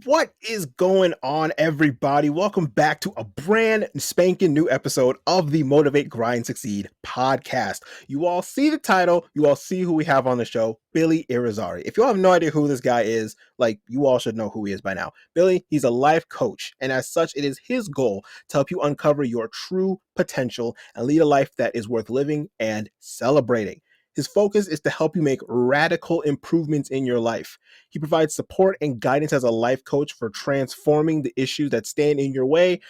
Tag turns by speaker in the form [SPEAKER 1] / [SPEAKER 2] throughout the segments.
[SPEAKER 1] What is going on, everybody? Welcome back to a brand spanking new episode of the Motivate, Grind, Succeed podcast. You all see the title, you all see who we have on the show, Billy Irizarri. If you all have no idea who this guy is, you all should know who he is by now. Billy, he's a life coach, and as such, it is his goal to help you uncover your true potential and lead a life that is worth living and celebrating. His focus is to help you make radical improvements in your life. He provides support and guidance as a life coach for transforming the issues that stand in your way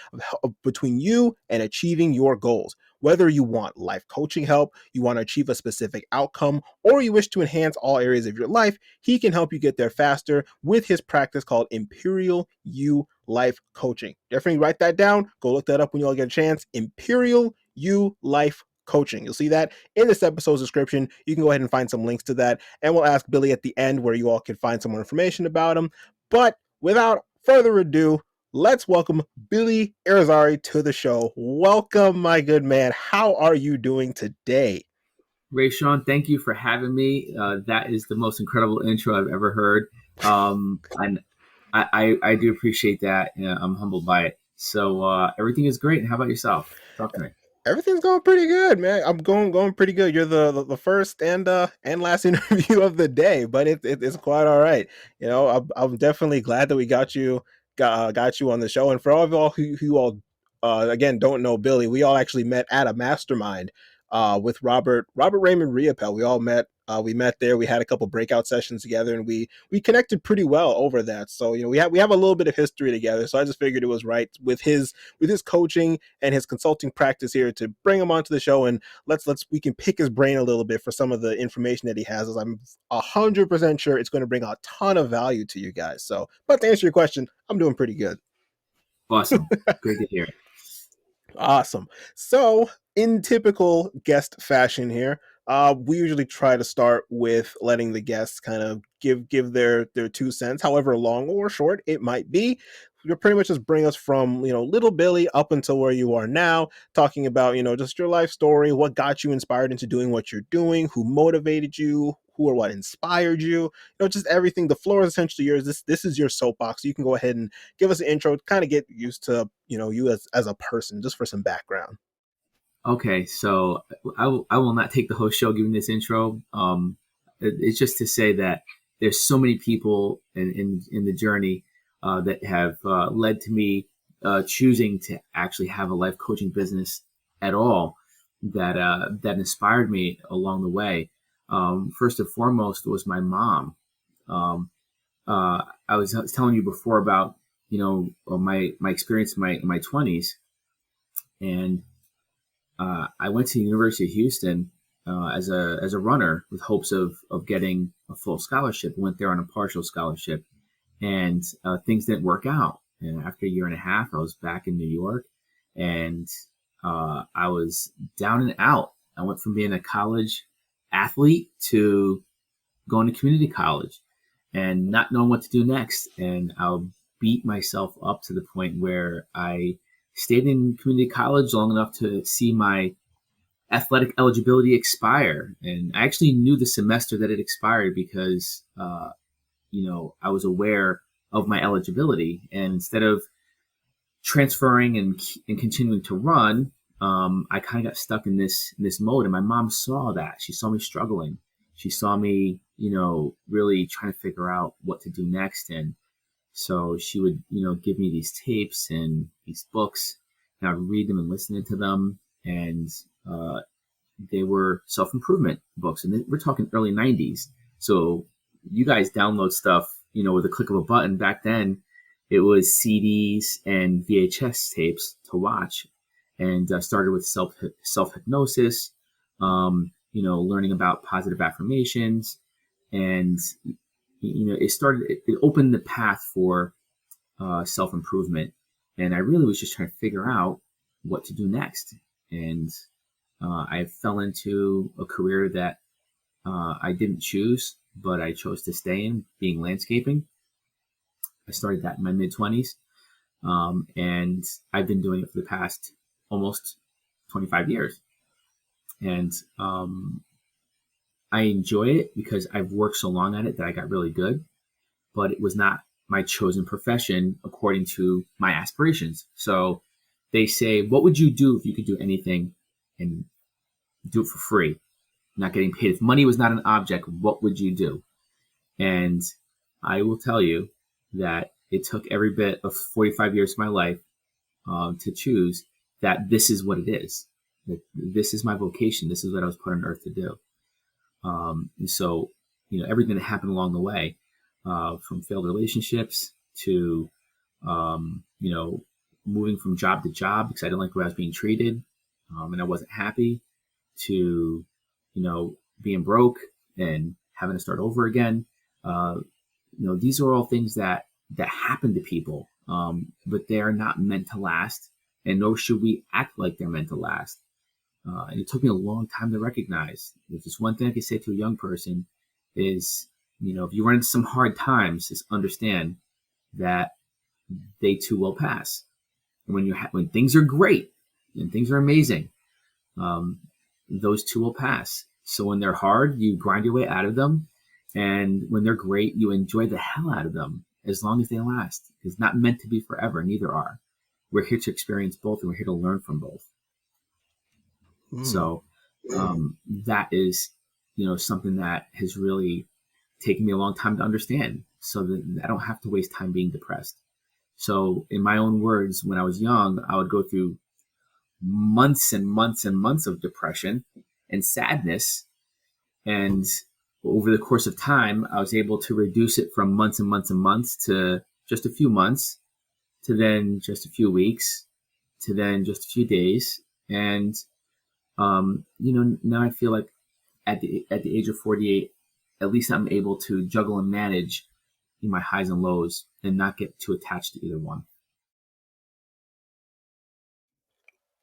[SPEAKER 1] between you and achieving your goals. Whether you want life coaching help, you want to achieve a specific outcome, or you wish to enhance all areas of your life, he can help you get there faster with his practice called Imperial You Life Coaching. Definitely write that down. Go look that up when you all get a chance. Imperial You Life Coaching. You'll see that in this episode's description. You can go ahead and find some links to that, and we'll ask Billy at the end where you all can find some more information about him. But without further ado, let's welcome Billy Irizarri to the show. Welcome, my good man. How are you doing today?
[SPEAKER 2] Ray Sean, thank you for having me. That is the most incredible intro I've ever heard. And I do appreciate that. I'm humbled by it. So everything is great. And how about yourself? Talk to me.
[SPEAKER 1] Everything's going pretty good, man. I'm going pretty good. You're the first and last interview of the day, but it's quite all right. I'm definitely glad that we got you on the show. And for all of y'all who all again don't know Billy, we all actually met at a mastermind with Robert Raymond Riopel. We met there. We had a couple breakout sessions together, and we connected pretty well over that. So we have a little bit of history together. So I just figured it was right with his coaching and his consulting practice here to bring him onto the show, and we can pick his brain a little bit for some of the information that he has, as I'm 100% sure it's going to bring a ton of value to you guys. So, but to answer your question, I'm doing pretty good.
[SPEAKER 2] Awesome. Great to hear it.
[SPEAKER 1] Awesome. So, in typical guest fashion here, we usually try to start with letting the guests kind of give their 2 cents, however long or short it might be. You pretty much just bring us from little Billy up until where you are now, talking about just your life story, what got you inspired into doing what you're doing, who motivated you, who or what inspired you. Just everything. The floor is essentially yours. This is your soapbox. So you can go ahead and give us an intro, kind of get used to you as a person, just for some background.
[SPEAKER 2] Okay, so I will not take the whole show giving this intro. It's just to say that there's so many people in the journey that have led to me choosing to actually have a life coaching business at all that inspired me along the way. First and foremost was my mom. Um, I was telling you before about my experience in my 20s, and I went to the University of Houston as a runner with hopes of getting a full scholarship. Went there on a partial scholarship, and things didn't work out. And after a year and a half, I was back in New York, and I was down and out. I went from being a college athlete to going to community college and not knowing what to do next. And I'll beat myself up to the point where I stayed in community college long enough to see my athletic eligibility expire. And I actually knew the semester that it expired because, I was aware of my eligibility. And instead of transferring and continuing to run, I kind of got stuck in this mode. And my mom saw that. She saw me struggling. She saw me, really trying to figure out what to do next. And so she would, give me these tapes and these books, and I'd read them and listen to them. And they were self-improvement books. And we're talking early 90s. So you guys download stuff, with a click of a button. Back then, it was CDs and VHS tapes to watch. And started with self-hypnosis, learning about positive affirmations. And it opened the path for self-improvement, and I really was just trying to figure out what to do next. And I fell into a career that I didn't choose, but I chose to stay in, being landscaping. I started that in my mid-20s, and I've been doing it for the past almost 25 years. And I enjoy it because I've worked so long at it that I got really good, but it was not my chosen profession according to my aspirations. So they say, what would you do if you could do anything and do it for free, not getting paid? If money was not an object, what would you do? And I will tell you that it took every bit of 45 years of my life to choose that this is what it is. That this is my vocation. This is what I was put on earth to do. And so, everything that happened along the way, from failed relationships to, moving from job to job because I didn't like the way I was being treated, and I wasn't happy, to, being broke and having to start over again. These are all things that happen to people, but they are not meant to last, and nor should we act like they're meant to last. And it took me a long time to recognize. If there's one thing I can say to a young person is, if you run into some hard times, just understand that they too will pass. And when things are great and things are amazing, those too will pass. So when they're hard, you grind your way out of them. And when they're great, you enjoy the hell out of them as long as they last. It's not meant to be forever, neither are. We're here to experience both, and we're here to learn from both. So that is, something that has really taken me a long time to understand, so that I don't have to waste time being depressed. So in my own words, when I was young, I would go through months and months and months of depression and sadness. And over the course of time, I was able to reduce it from months and months and months to just a few months, to then just a few weeks, to then just a few days. And, now I feel like at the age of 48, at least I'm able to juggle and manage my highs and lows and not get too attached to either one.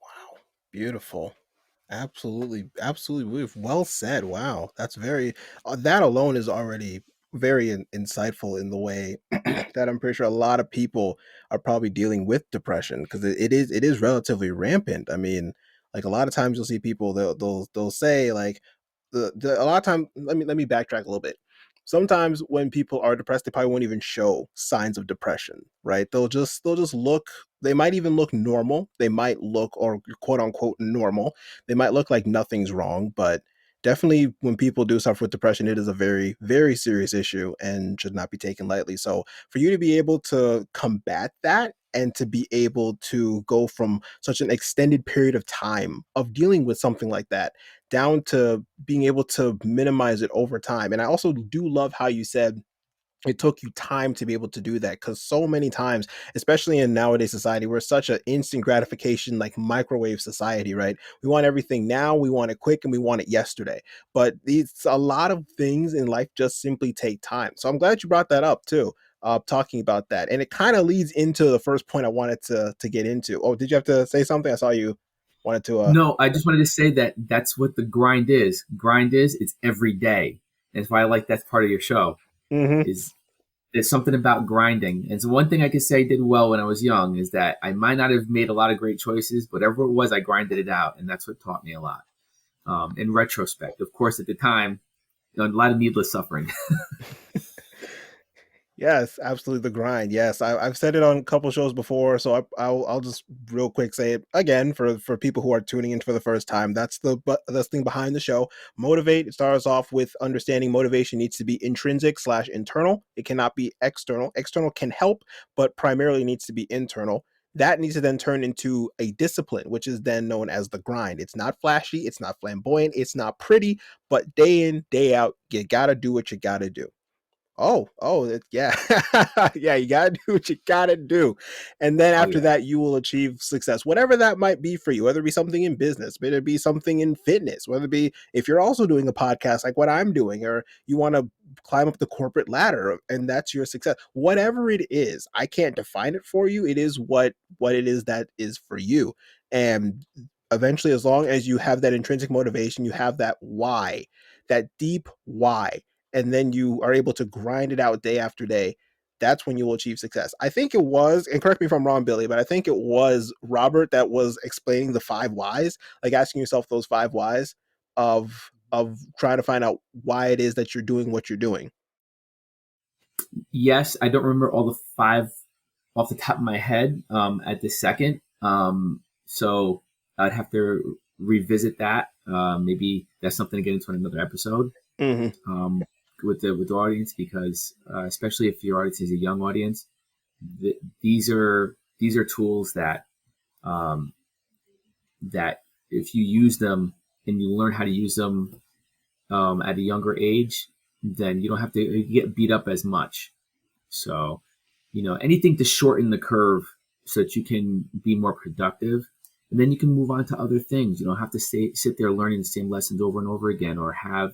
[SPEAKER 1] Wow. Beautiful. Absolutely. Absolutely. Well said. Wow. That's very, that alone is already very insightful in the way that I'm pretty sure a lot of people are probably dealing with depression, because it is relatively rampant. I mean, like a lot of times you'll see people, they'll say like a lot of time, let me backtrack a little bit. Sometimes when people are depressed, they probably won't even show signs of depression, right? They'll just look, they might even look normal. They might look, or quote unquote normal. They might look like nothing's wrong, but definitely when people do suffer with depression, it is a very, very serious issue and should not be taken lightly. So for you to be able to combat that and to be able to go from such an extended period of time of dealing with something like that down to being able to minimize it over time. And I also do love how you said it took you time to be able to do that, because so many times, especially in nowadays society, we're such an instant gratification, like microwave society, right? We want everything now, we want it quick, and we want it yesterday. But it's a lot of things in life just simply take time. So I'm glad you brought that up too, talking about that. And it kind of leads into the first point I wanted to get into. Oh, did you have to say something? I saw you wanted to
[SPEAKER 2] No, I just wanted to say that that's what the grind is. Grind is, it's every day. That's why I like that's part of your show.
[SPEAKER 1] Mhm.
[SPEAKER 2] Is there's something about grinding. And so one thing I could say I did well when I was young is that I might not have made a lot of great choices, but whatever it was, I grinded it out, and that's what taught me a lot. In retrospect, of course, at the time, a lot of needless suffering.
[SPEAKER 1] Yes, absolutely, the grind. Yes, I've said it on a couple shows before, so I'll just real quick say it again for people who are tuning in for the first time. That's the thing behind the show. Motivate. It starts off with understanding motivation needs to be intrinsic/internal. It cannot be external. External can help, but primarily needs to be internal. That needs to then turn into a discipline, which is then known as the grind. It's not flashy, it's not flamboyant, it's not pretty, but day in, day out, you gotta do what you gotta do. Yeah. Yeah, you gotta do what you gotta do. And then
[SPEAKER 2] Oh
[SPEAKER 1] after
[SPEAKER 2] yeah.
[SPEAKER 1] that, you will achieve success, whatever that might be for you, whether it be something in business, whether it be something in fitness, whether it be if you're also doing a podcast like what I'm doing, or you want to climb up the corporate ladder and that's your success. Whatever it is, I can't define it for you. It is what it is that is for you. And eventually, as long as you have that intrinsic motivation, you have that why, that deep why, and then you are able to grind it out day after day, that's when you will achieve success. I think it was, and correct me if I'm wrong, Billy, but I think it was Robert that was explaining the five whys, like asking yourself those five whys of trying to find out why it is that you're doing what you're doing.
[SPEAKER 2] Yes, I don't remember all the five off the top of my head at this second. So I'd have to revisit that. Maybe that's something to get into in another episode
[SPEAKER 1] Hmm.
[SPEAKER 2] um, with the audience, because especially if your audience is a young audience, these are tools um, that if you use them and you learn how to use them at a younger age, then you don't have to get beat up as much. So, anything to shorten the curve so that you can be more productive. And then you can move on to other things. You don't have to sit there learning the same lessons over and over again, or have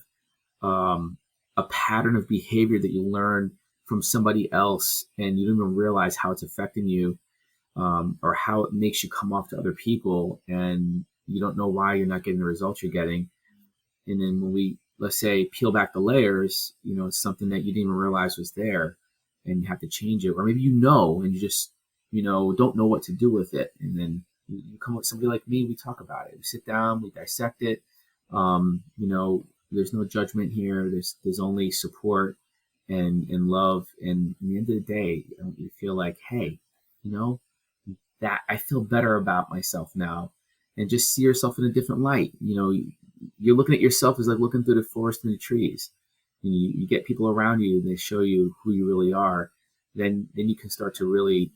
[SPEAKER 2] um, a pattern of behavior that you learn from somebody else and you don't even realize how it's affecting you, or how it makes you come off to other people, and you don't know why you're not getting the results you're getting. And then when we, let's say, peel back the layers, it's something that you didn't even realize was there, and you have to change it. Or maybe and you just, don't know what to do with it. And then you come with somebody like me, we talk about it. We sit down, we dissect it. There's no judgment here. There's only support and love. And at the end of the day, you feel like, hey, you know, that I feel better about myself now, and just see yourself in a different light. You're looking at yourself as like looking through the forest and the trees. And you get people around you and they show you who you really are. Then you can start to really,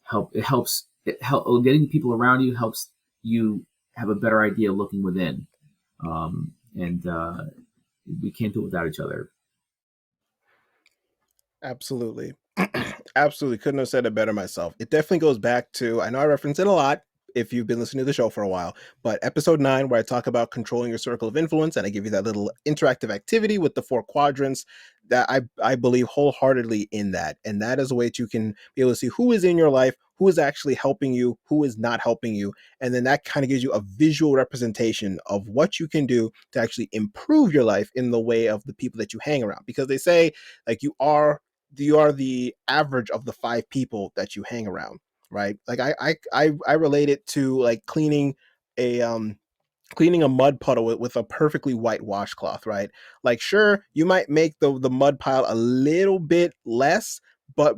[SPEAKER 2] help. Getting people around you helps you have a better idea looking within. And we can't do it without each other.
[SPEAKER 1] Absolutely. Absolutely. Couldn't have said it better myself. It definitely goes back to, I know I reference it a lot if you've been listening to the show for a while, but episode 9, where I talk about controlling your circle of influence, and I give you that little interactive activity with the 4 quadrants, that I believe wholeheartedly in that. And that is a way that you can be able to see who is in your life, who is actually helping you, who is not helping you. And then that kind of gives you a visual representation of what you can do to actually improve your life in the way of the people that you hang around. Because they say, like, you are the average of the 5 people that you hang around, right? Like I relate it to like a cleaning a mud puddle with a perfectly white washcloth, right? Like, sure, you might make the mud pile a little bit less, but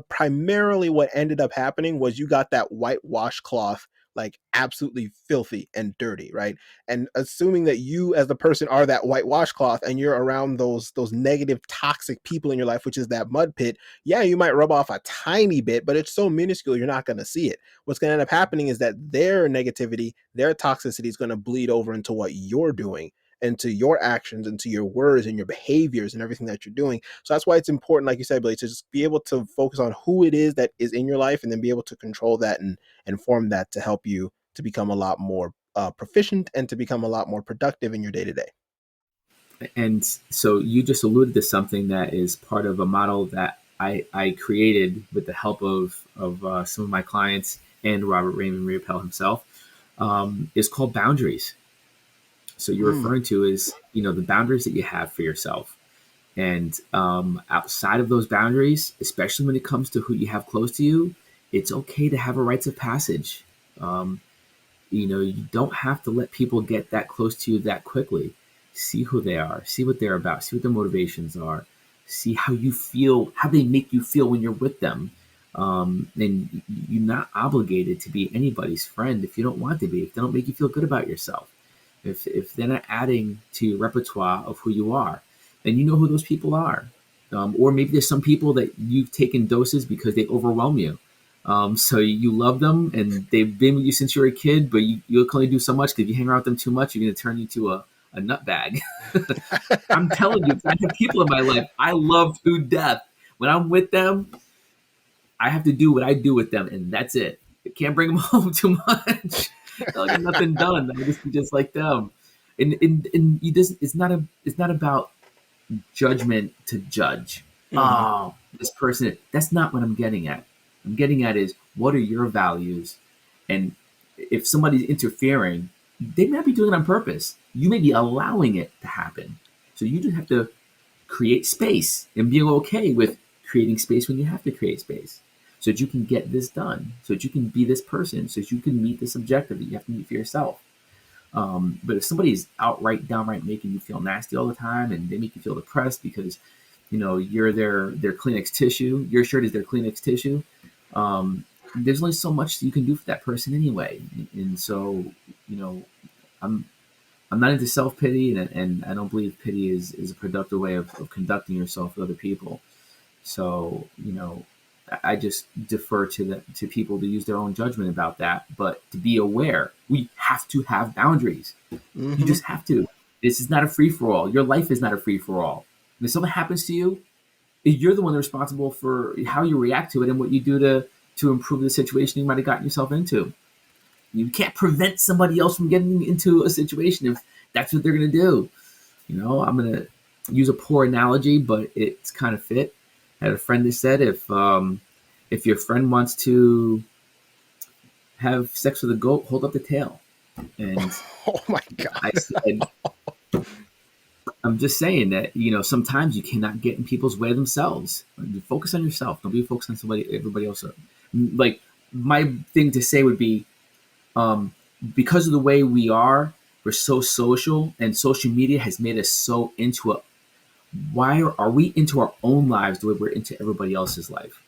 [SPEAKER 1] primarily what ended up happening was you got that white washcloth like absolutely filthy and dirty, right? And assuming that you as the person are that white washcloth and you're around those negative toxic people in your life, which is that mud pit, yeah, you might rub off a tiny bit, but it's so minuscule you're not going to see it. What's going to end up happening is that their negativity, their toxicity is going to bleed over into what you're doing, into your actions, into your words and your behaviors and everything that you're doing. So that's why it's important, like you said, Billy, to just be able to focus on who it is that is in your life and then be able to control that and form that to help you to become a lot more proficient and to become a lot more productive in your day to day.
[SPEAKER 2] And so you just alluded to something that is part of a model that I created with the help of some of my clients and Robert Raymond Riopel himself. Is called boundaries. So you're
[SPEAKER 1] Mm.
[SPEAKER 2] referring to is, the boundaries that you have for yourself. And outside of those boundaries, especially when it comes to who you have close to you, it's okay to have a rites of passage. Um, you don't have to let people get that close to you that quickly. See who they are, see what they're about, see what their motivations are, see how you feel, how they make you feel when you're with them. And you're not obligated to be anybody's friend if you don't want to be, if they don't make you feel good about yourself, if they're not adding to your repertoire of who you are, then you know who those people are. Or maybe there's some people that you've taken doses because they overwhelm you. So you love them and they've been with you since you were a kid, but you can only do so much because if you hang around with them too much, you're going to turn into a nut bag. I'm telling you, I have people in my life I love to death. When I'm with them, I have to do what I do with them, and that's it. I can't bring them home too much. I'll get nothing done. I'll just be just like them. And you just, it's not about judgment to judge.
[SPEAKER 1] Hmm.
[SPEAKER 2] Oh, this person. That's not what I'm getting at. I'm getting at is, what are your values? And if somebody's interfering, they may not be doing it on purpose. You may be allowing it to happen. So you just have to create space and be okay with creating space when you have to create space, so that you can get this done, so that you can be this person, so that you can meet this objective that you have to meet for yourself. But if somebody is downright making you feel nasty all the time, and they make you feel depressed because you're their Kleenex tissue. Your shirt is their Kleenex tissue. There's only so much you can do for that person anyway. And so, you know, I'm I'm not into self pity, and I don't believe pity is a productive way of conducting yourself with other people. So, I just defer to people to use their own judgment about that. But to be aware, we have to have boundaries. You
[SPEAKER 1] Mm-hmm.
[SPEAKER 2] just have to. This is not a free for all. Your life is not a free for all. If something happens to you, you're the one responsible for how you react to it and what you do to improve the situation you might have gotten yourself into. You can't prevent somebody else from getting into a situation if that's what they're going to do. I'm going to use a poor analogy, but it's kind of fit. I had a friend that said if your friend wants to have sex with a goat, hold up the tail. And
[SPEAKER 1] Oh my
[SPEAKER 2] I
[SPEAKER 1] God.
[SPEAKER 2] said, I'm just saying that sometimes you cannot get in people's way themselves. You focus on yourself. Don't be focused on everybody else. Like my thing to say would be, because of the way we are, we're so social, and social media has made us so into it. Why are we into our own lives the way we're into everybody else's life?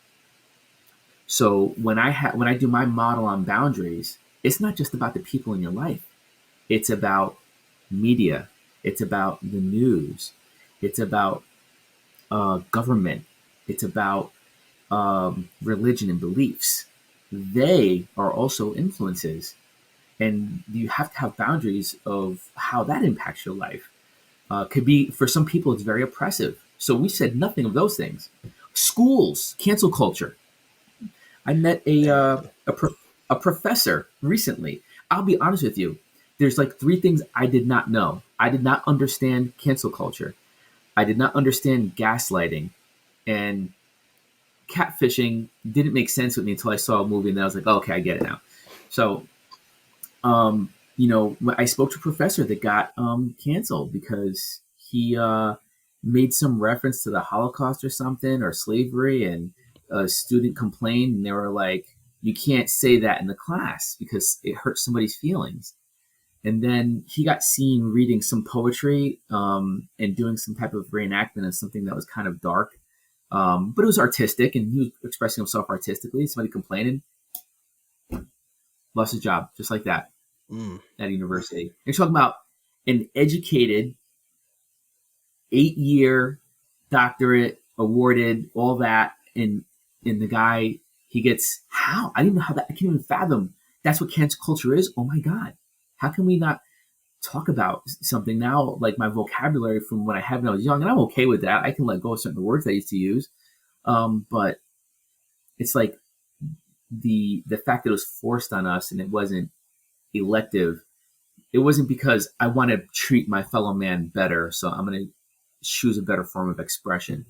[SPEAKER 2] So when I do my model on boundaries, it's not just about the people in your life. It's about media. It's about the news. It's about government. It's about religion and beliefs. They are also influences, and you have to have boundaries of how that impacts your life. Could be for some people it's very oppressive. So we said nothing of those things. Schools, cancel culture. I met a professor recently. I'll be honest with you. There's like three things I did not know. I did not understand cancel culture. I did not understand gaslighting, and catfishing didn't make sense with me until I saw a movie, and then I was like, oh, okay, I get it now. So, I spoke to a professor that got canceled because he made some reference to the Holocaust or something, or slavery, and a student complained, and they were like, you can't say that in the class because it hurts somebody's feelings. And then he got seen reading some poetry and doing some type of reenactment of something that was kind of dark, but it was artistic, and he was expressing himself artistically. Somebody complaining, lost his job just like that
[SPEAKER 1] Mm.
[SPEAKER 2] at a university. You're talking about an educated 8-year doctorate, awarded, all that, and the guy, he gets, how? I didn't know how that. I can't even fathom. That's what cancel culture is. Oh my god, how can we not talk about something now? Like my vocabulary from when I had when I was young, and I'm okay with that. I can let go of certain words I used to use, but it's like the fact that it was forced on us and it wasn't elective. It wasn't because I want to treat my fellow man better, so I'm going to choose a better form of expression.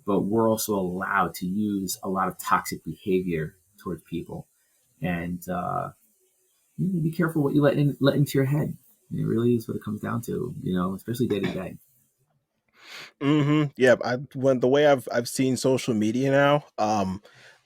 [SPEAKER 2] But we're also allowed to use a lot of toxic behavior towards people, and you need to be careful what you let into your head. It really is what it comes down to, especially day to day.
[SPEAKER 1] Mm-hmm. Yeah, when the way I've seen social media now,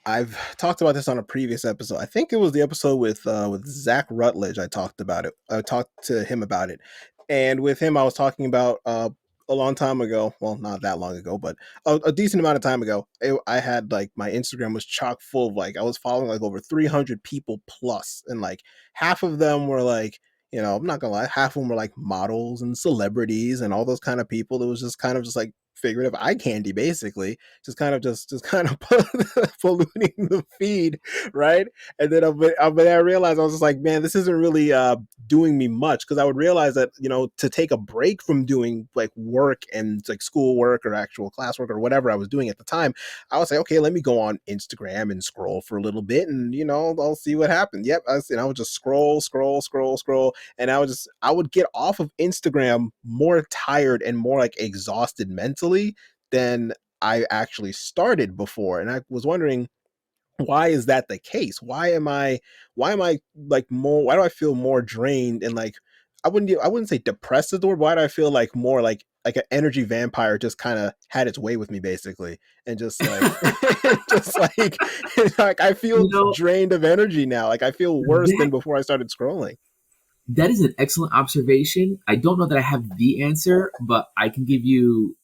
[SPEAKER 1] I've talked about this on a previous episode. I think it was the episode with Zach Rutledge. I talked about it. I talked to him about it, and with him, I was talking about a long time ago. Well, not that long ago, but a decent amount of time ago. I had like my Instagram was chock full of like I was following like over 300 people plus, and like half of them were like I'm not gonna lie, half of them were like models and celebrities and all those kind of people. It was just kind of just like figurative eye candy, basically, just kind of polluting the feed, right? And then but I realized I was just like, man, this isn't really doing me much because I would realize that to take a break from doing like work and like school work or actual classwork or whatever I was doing at the time, I would say, okay, let me go on Instagram and scroll for a little bit, and I'll see what happens. Yep, I would just scroll, and I would get off of Instagram more tired and more like exhausted mentally than I actually started before. And I was wondering, why is that the case? Why am I like more why do I feel more drained and like I wouldn't say depressed is the word. Why do I feel like more like an energy vampire just kind of had its way with me basically, and just like just like like I feel
[SPEAKER 2] You know,
[SPEAKER 1] drained of energy now. Like I feel worse than
[SPEAKER 2] that
[SPEAKER 1] before I started scrolling.
[SPEAKER 2] that is an excellent observation. I don't know that I have the answer, but I can give you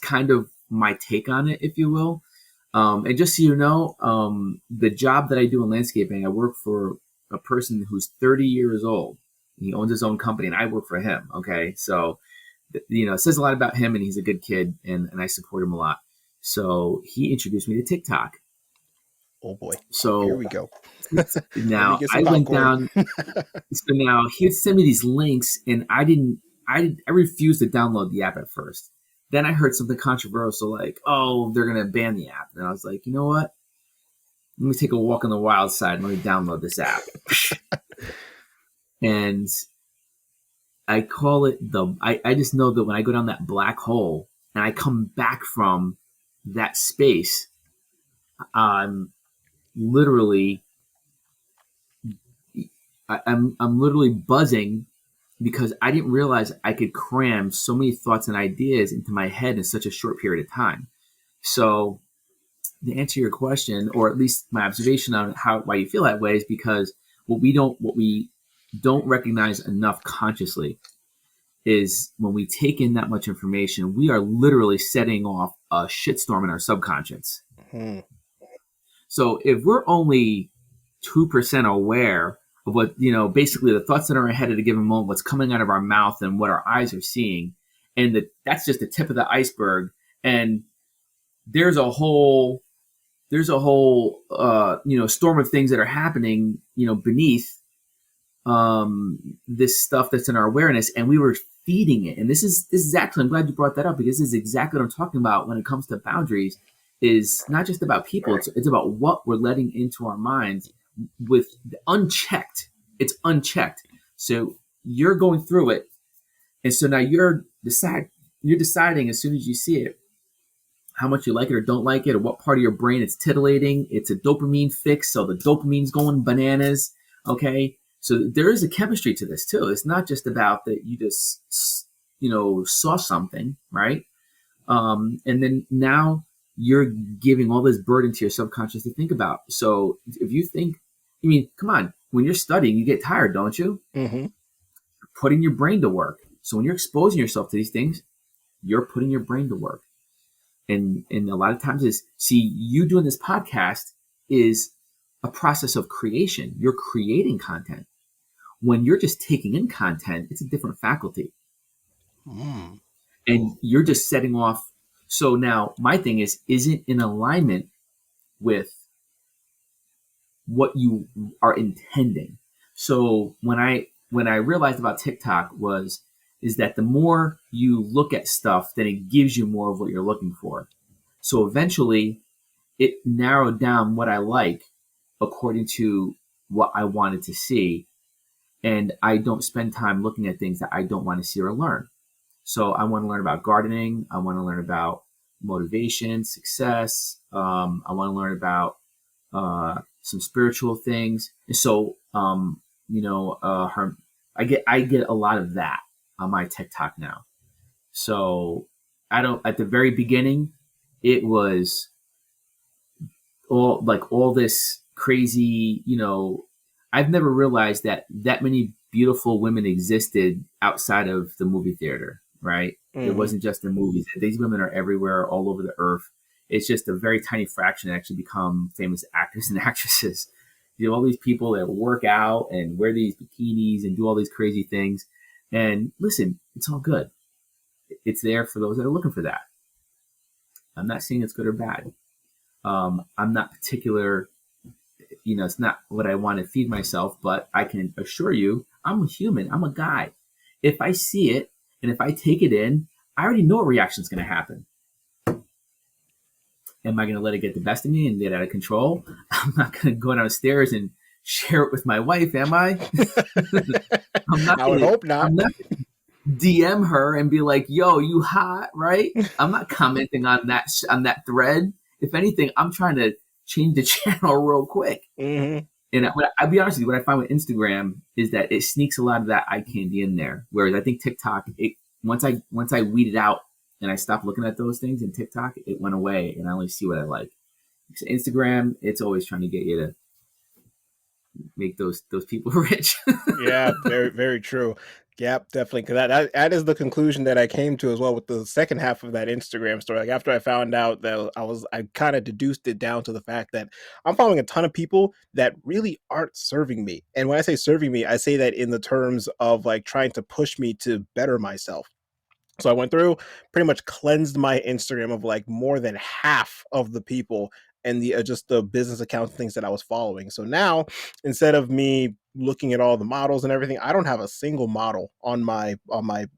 [SPEAKER 2] kind of my take on it, if you will. And just so you know, the job that I do in landscaping, I work for a person who's 30 years old. He owns his own company, and I work for him. Okay, so it says a lot about him, and he's a good kid, and I support him a lot. So he introduced me to TikTok.
[SPEAKER 1] Oh boy, here
[SPEAKER 2] So
[SPEAKER 1] we go. Let me
[SPEAKER 2] now
[SPEAKER 1] get some
[SPEAKER 2] I went
[SPEAKER 1] popcorn.
[SPEAKER 2] down. So now he'd send me these links, and I refused to download the app at first. Then I heard something controversial like, "Oh, they're gonna ban the app," and I was like, "You know what? Let me take a walk on the wild side and let me download this app." And I call it I just know that when I go down that black hole and I come back from that space, I'm literally I'm literally buzzing because I didn't realize I could cram so many thoughts and ideas into my head in such a short period of time. So to answer your question, or at least my observation on why you feel that way, is because what we don't recognize enough consciously is when we take in that much information, we are literally setting off a shitstorm in our subconscious.
[SPEAKER 1] Hmm.
[SPEAKER 2] So if we're only 2% aware of what, basically the thoughts that are in our head at a given moment, what's coming out of our mouth and what our eyes are seeing, and that's just the tip of the iceberg. And there's a whole storm of things that are happening, beneath this stuff that's in our awareness, and we were feeding it. And this is actually, I'm glad you brought that up, because this is exactly what I'm talking about when it comes to boundaries. Is not just about people, it's about what we're letting into our minds with unchecked. It's unchecked. So you're going through it, and so now you're deciding as soon as you see it how much you like it or don't like it, or what part of your brain it's titillating. It's a dopamine fix, so the dopamine's going bananas. Okay, so there is a chemistry to this too. It's not just about that you just saw something, right? And then now you're giving all this burden to your subconscious to think about. So if you think, come on, when you're studying, you get tired, don't you?
[SPEAKER 1] Mm-hmm.
[SPEAKER 2] Putting your brain to work. So when you're exposing yourself to these things, you're putting your brain to work. And a lot of times you doing this podcast is a process of creation. You're creating content. When you're just taking in content, it's a different faculty.
[SPEAKER 1] Mm.
[SPEAKER 2] And you're just setting off. So now my thing is it in alignment with what you are intending? So when I realized about TikTok is that the more you look at stuff, then it gives you more of what you're looking for. So eventually it narrowed down what I like according to what I wanted to see. And I don't spend time looking at things that I don't want to see or learn. So I want to learn about gardening. I want to learn about motivation, success. I want to learn about some spiritual things. And so, I get a lot of that on my TikTok now. So at the very beginning, it was all this crazy, I've never realized that many beautiful women existed outside of the movie theater, right?
[SPEAKER 1] Mm-hmm.
[SPEAKER 2] It wasn't just in movies. These women are everywhere, all over the earth. It's just a very tiny fraction that actually become famous actors and actresses. All these people that work out and wear these bikinis and do all these crazy things. And listen, it's all good. It's there for those that are looking for that. I'm not saying it's good or bad. I'm not particular, it's not what I want to feed myself, but I can assure you, I'm a human. I'm a guy. If I see it and if I take it in, I already know what reaction is going to happen. Am I going to let it get the best of me and get out of control? I'm not going to go downstairs and share it with my wife, am I?
[SPEAKER 1] I would hope not.
[SPEAKER 2] I'm not going to DM her and be like, "Yo, you hot," right? I'm not commenting on that thread. If anything, I'm trying to change the channel real quick.
[SPEAKER 1] Mm-hmm.
[SPEAKER 2] And I'll be honest with you, what I find with Instagram is that it sneaks a lot of that eye candy in there. Whereas I think TikTok, once I weeded out and I stopped looking at those things in TikTok, it went away and I only see what I like. So Instagram, it's always trying to get you to make those people rich.
[SPEAKER 1] Yeah, very, very true. Yep, definitely. Because that is the conclusion that I came to as well with the second half of that Instagram story. Like after I found out that I kind of deduced it down to the fact that I'm following a ton of people that really aren't serving me. And when I say serving me, I say that in the terms of like trying to push me to better myself. So I went through, pretty much cleansed my Instagram of like more than half of the people and the just the business accounts and things that I was following. So now, instead of me looking at all the models and everything, I don't have a single model on my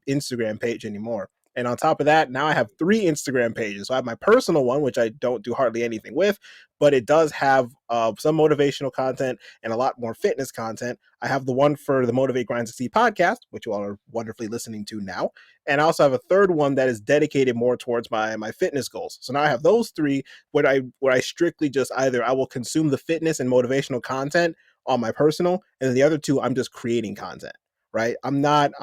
[SPEAKER 1] Instagram page anymore. And on top of that, now I have three Instagram pages. So I have my personal one, which I don't do hardly anything with, but it does have some motivational content and a lot more fitness content. I have the one for the Motivate Grind Succeed podcast, which you all are wonderfully listening to now, and I also have a third one that is dedicated more towards my fitness goals. So now I have those three where I strictly just either I will consume the fitness and motivational content on my personal, and then the other two I'm just creating content. Right? I'm not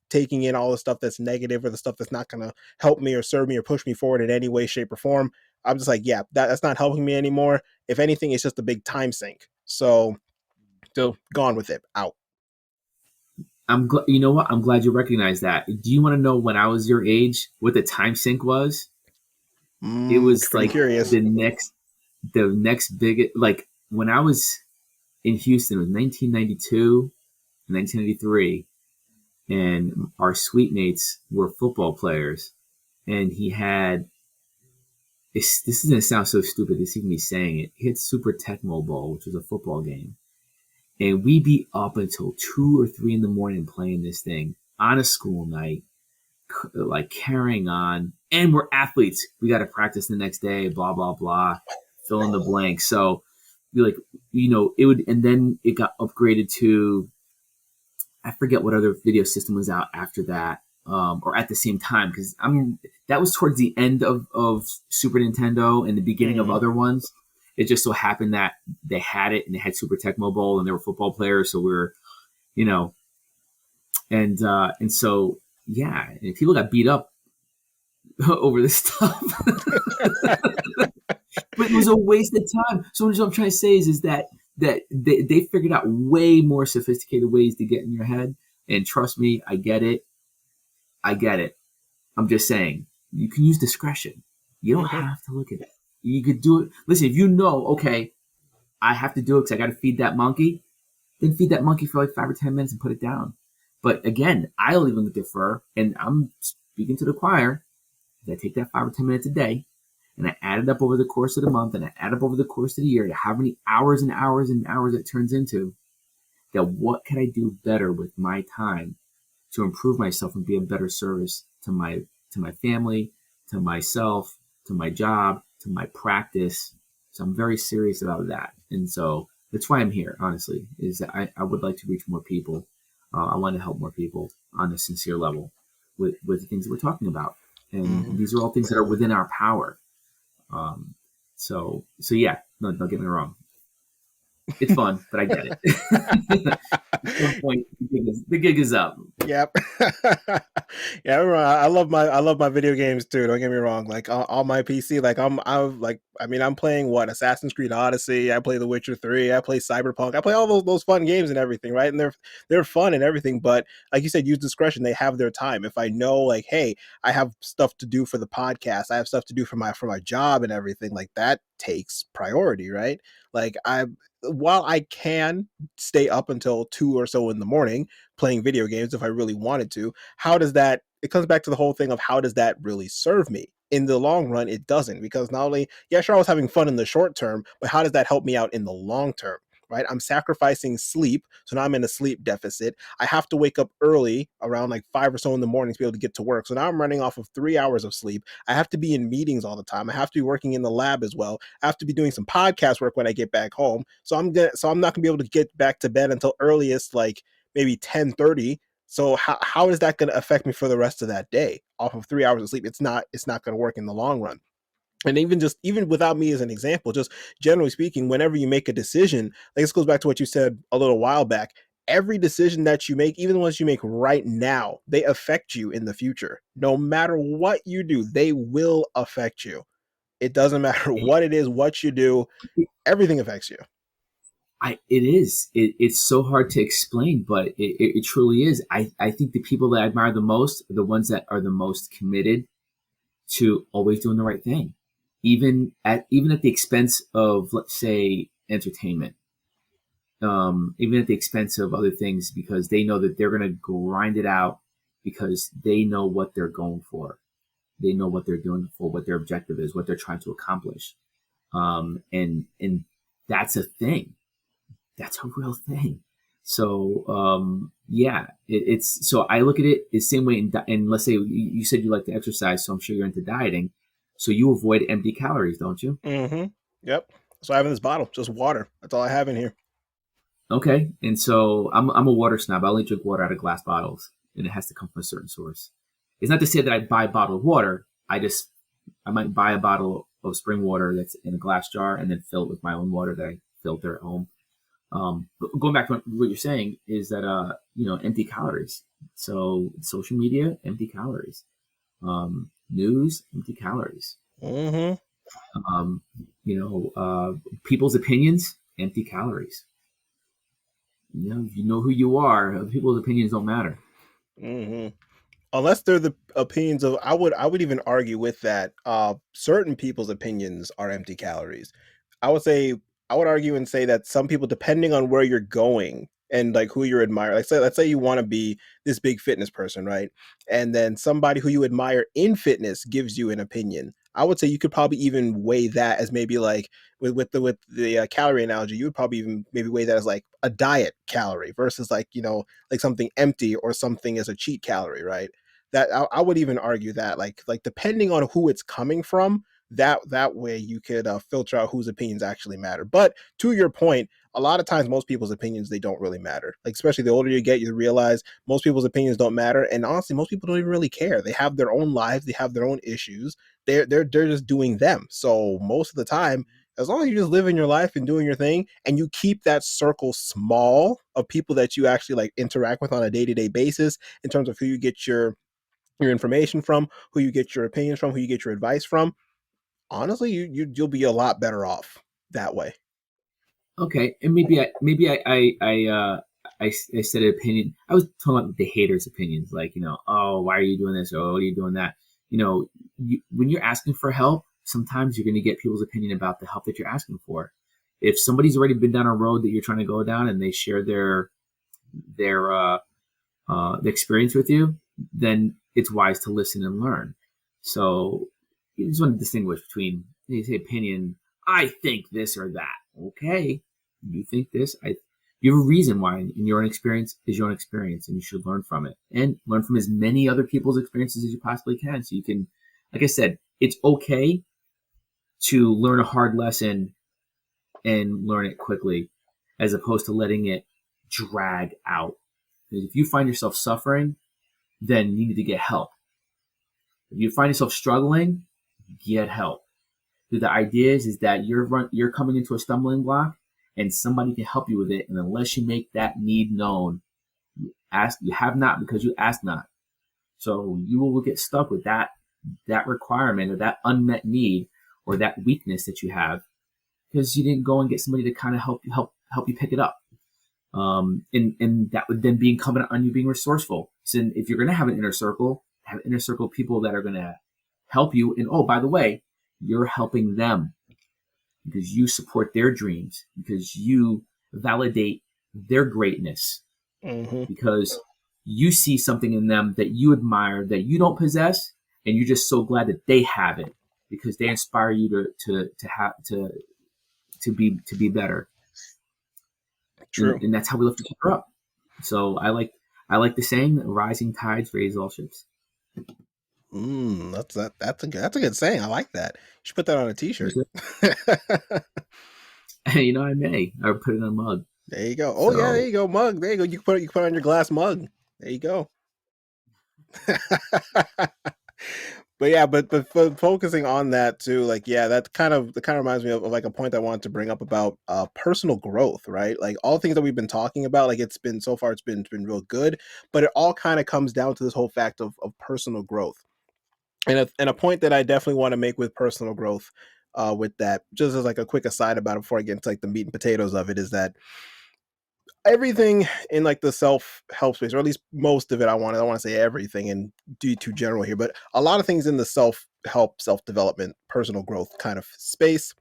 [SPEAKER 1] taking in all the stuff that's negative or the stuff that's not going to help me or serve me or push me forward in any way, shape, or form. I'm just like, yeah, that's not helping me anymore. If anything, it's just a big time sink. So gone with it, out.
[SPEAKER 2] You know what? I'm glad you recognize that. Do you want to know when I was your age what the time sync was? It was
[SPEAKER 1] Pretty
[SPEAKER 2] like
[SPEAKER 1] curious.
[SPEAKER 2] the next big, like when I was in Houston, it was 1992, 1993, and our suite mates were football players, and he had. This is gonna sound so stupid. This even me saying it. He had Super Tecmo Bowl, which was a football game, and we'd be up until 2 or 3 in the morning playing this thing on a school night, like carrying on. And we're athletes. We got to practice the next day. Blah blah blah. Fill in the blank. So, like, it would, and then it got upgraded to, I forget what other video system was out after that, or at the same time, because that was towards the end of Super Nintendo and the beginning of
[SPEAKER 1] Mm-hmm.
[SPEAKER 2] other ones. It just so happened that they had it and they had Super Tecmo Bowl and they were football players, so we were, you know, and so yeah, and people got beat up over this stuff, but it was a waste of time. So what I'm trying to say is that they figured out way more sophisticated ways to get in your head. And trust me, I get it. I get it. I'm just saying, you can use discretion. You don't
[SPEAKER 1] Mm-hmm.
[SPEAKER 2] have to look at it. You could do it. Listen, if you know, okay, I have to do it because I got to feed that monkey, then feed that monkey for like 5 or 10 minutes and put it down. But again, I'll even defer, and I'm speaking to the choir. I take that 5 or 10 minutes a day, and I add it up over the course of the month, and I add up over the course of the year to how many hours and hours and hours it turns into. That what can I do better with my time to improve myself and be a better service to my family, to myself, to my job, to my practice. So I'm very serious about that. And so that's why I'm here, honestly, is that I would like to reach more people. I want to help more people on a sincere level with the things that we're talking about. And
[SPEAKER 1] Mm-hmm.
[SPEAKER 2] these are all things that are within our power. Um, so yeah, no, don't get me wrong. It's fun, but I get it. At some point, the gig is up.
[SPEAKER 1] Yep. Yeah, I love my video games too. Don't get me wrong. Like on my PC, like I'm like I mean I'm playing what Assassin's Creed Odyssey. I play The Witcher 3. I play Cyberpunk. I play all those fun games and everything, right? And they're fun and everything. But like you said, use discretion. They have their time. If I know like, hey, I have stuff to do for the podcast. I have stuff to do for my job and everything. Like that takes priority, right? Like I while I can stay up until 2 or so in the morning playing video games if I really wanted to, how does that it comes back to the whole thing of how does that really serve me? In the long run, it doesn't, because not only, yeah, sure, I was having fun in the short term, but how does that help me out in the long term? Right? I'm sacrificing sleep. So now I'm in a sleep deficit. I have to wake up early around like 5 or so in the morning to be able to get to work. So now I'm running off of 3 hours of sleep. I have to be in meetings all the time. I have to be working in the lab as well. I have to be doing some podcast work when I get back home. So I'm not gonna be able to get back to bed until earliest like maybe 10:30. So how is that going to affect me for the rest of that day off of 3 hours of sleep? It's not going to work in the long run. And even without me as an example, just generally speaking, whenever you make a decision, like this goes back to what you said a little while back. Every decision that you make, even the ones you make right now, they affect you in the future. No matter what you do, they will affect you. It doesn't matter what it is, what you do, everything affects you.
[SPEAKER 2] It is. It's so hard to explain, but it truly is. I think the people that I admire the most are the ones that are the most committed to always doing the right thing, even at the expense of, let's say, entertainment, even at the expense of other things, because they know that they're going to grind it out because they know what they're going for. They know what they're doing for, what their objective is, what they're trying to accomplish. And that's a thing. That's a real thing. So yeah, it's so I look at it the same way. And let's say you said you like to exercise, so I'm sure you're into dieting. So you avoid empty calories, don't you?
[SPEAKER 1] Mm-hmm. Yep. So I have in this bottle just water. That's all I have in here.
[SPEAKER 2] Okay. And so I'm a water snob. I only drink water out of glass bottles, and it has to come from a certain source. It's not to say that I buy bottled water. I might buy a bottle of spring water that's in a glass jar and then fill it with my own water that I filter at home. But going back to what you're saying is that empty calories. So social media, empty calories. News, empty calories.
[SPEAKER 1] Mm-hmm.
[SPEAKER 2] Um, people's opinions, empty calories. You know who you are. People's opinions don't matter.
[SPEAKER 1] Mm-hmm. Unless they're the opinions of, I would even argue with that. Certain people's opinions are empty calories. I would say, I would argue and say that some people, depending on where you're going and like who you admire, like say, let's say you want to be this big fitness person, right? And then somebody who you admire in fitness gives you an opinion. I would say you could probably even weigh that as maybe like with the calorie analogy, you would probably even maybe weigh that as like a diet calorie versus like like something empty or something as a cheat calorie, right? That I would even argue that like depending on who it's coming from, that way you could filter out whose opinions actually matter. But to your point, a lot of times most people's opinions, they don't really matter. Like especially the older you get, you realize most people's opinions don't matter, and honestly most people don't even really care. They have their own lives, they have their own issues. They're just doing them. So most of the time, as long as you just live in your life and doing your thing and you keep that circle small of people that you actually like interact with on a day-to-day basis in terms of who you get your information from, who you get your opinions from, who you get your advice from, honestly, you'll be a lot better off that way.
[SPEAKER 2] Okay, and maybe I said an opinion. I was talking about the haters' opinions, like oh, why are you doing this? Or what are you doing that? When you're asking for help, sometimes you're going to get people's opinion about the help that you're asking for. If somebody's already been down a road that you're trying to go down, and they share their experience with you, then it's wise to listen and learn. So you just want to distinguish between, you say opinion. I think this or that. Okay, you think this. You have a reason why, and your own experience is your own experience, and you should learn from it and learn from as many other people's experiences as you possibly can. So you can, like I said, it's okay to learn a hard lesson and learn it quickly, as opposed to letting it drag out. If you find yourself suffering, then you need to get help. If you find yourself struggling, get help. So the idea is that you're coming into a stumbling block, and somebody can help you with it. And unless you make that need known, you have not because you ask not. So you will get stuck with that requirement or that unmet need or that weakness that you have because you didn't go and get somebody to kind of help you pick it up. And that would then be incumbent on you being resourceful. So if you're going to have an inner circle, have inner circle people that are going to help you. And oh, by the way, you're helping them because you support their dreams, because you validate their greatness,
[SPEAKER 1] Mm-hmm.
[SPEAKER 2] because you see something in them that you admire that you don't possess, and you're just so glad that they have it because they inspire you to be better.
[SPEAKER 1] True.
[SPEAKER 2] And that's how we lift each other up. So I like the saying, rising tides raise all ships.
[SPEAKER 1] That's a good saying. I like that. You should put that on a t-shirt.
[SPEAKER 2] I may. I would put it in a mug.
[SPEAKER 1] There you go. Oh yeah, there
[SPEAKER 2] So
[SPEAKER 1] you go. Mug. There you go. You can put it on your glass mug. There you go. But yeah, but for focusing on that too, like yeah, that kind of reminds me of like a point I wanted to bring up about personal growth, right? Like all things that we've been talking about, like it's been so far, it's been real good, but it all kind of comes down to this whole fact of personal growth. And a point that I definitely want to make with personal growth, with that. Just as like a quick aside about it before I get into like the meat and potatoes of it, is that everything in like the self-help space, or at least most of it, I want to say everything and do too general here, but a lot of things in the self-help, self-development, personal growth kind of space,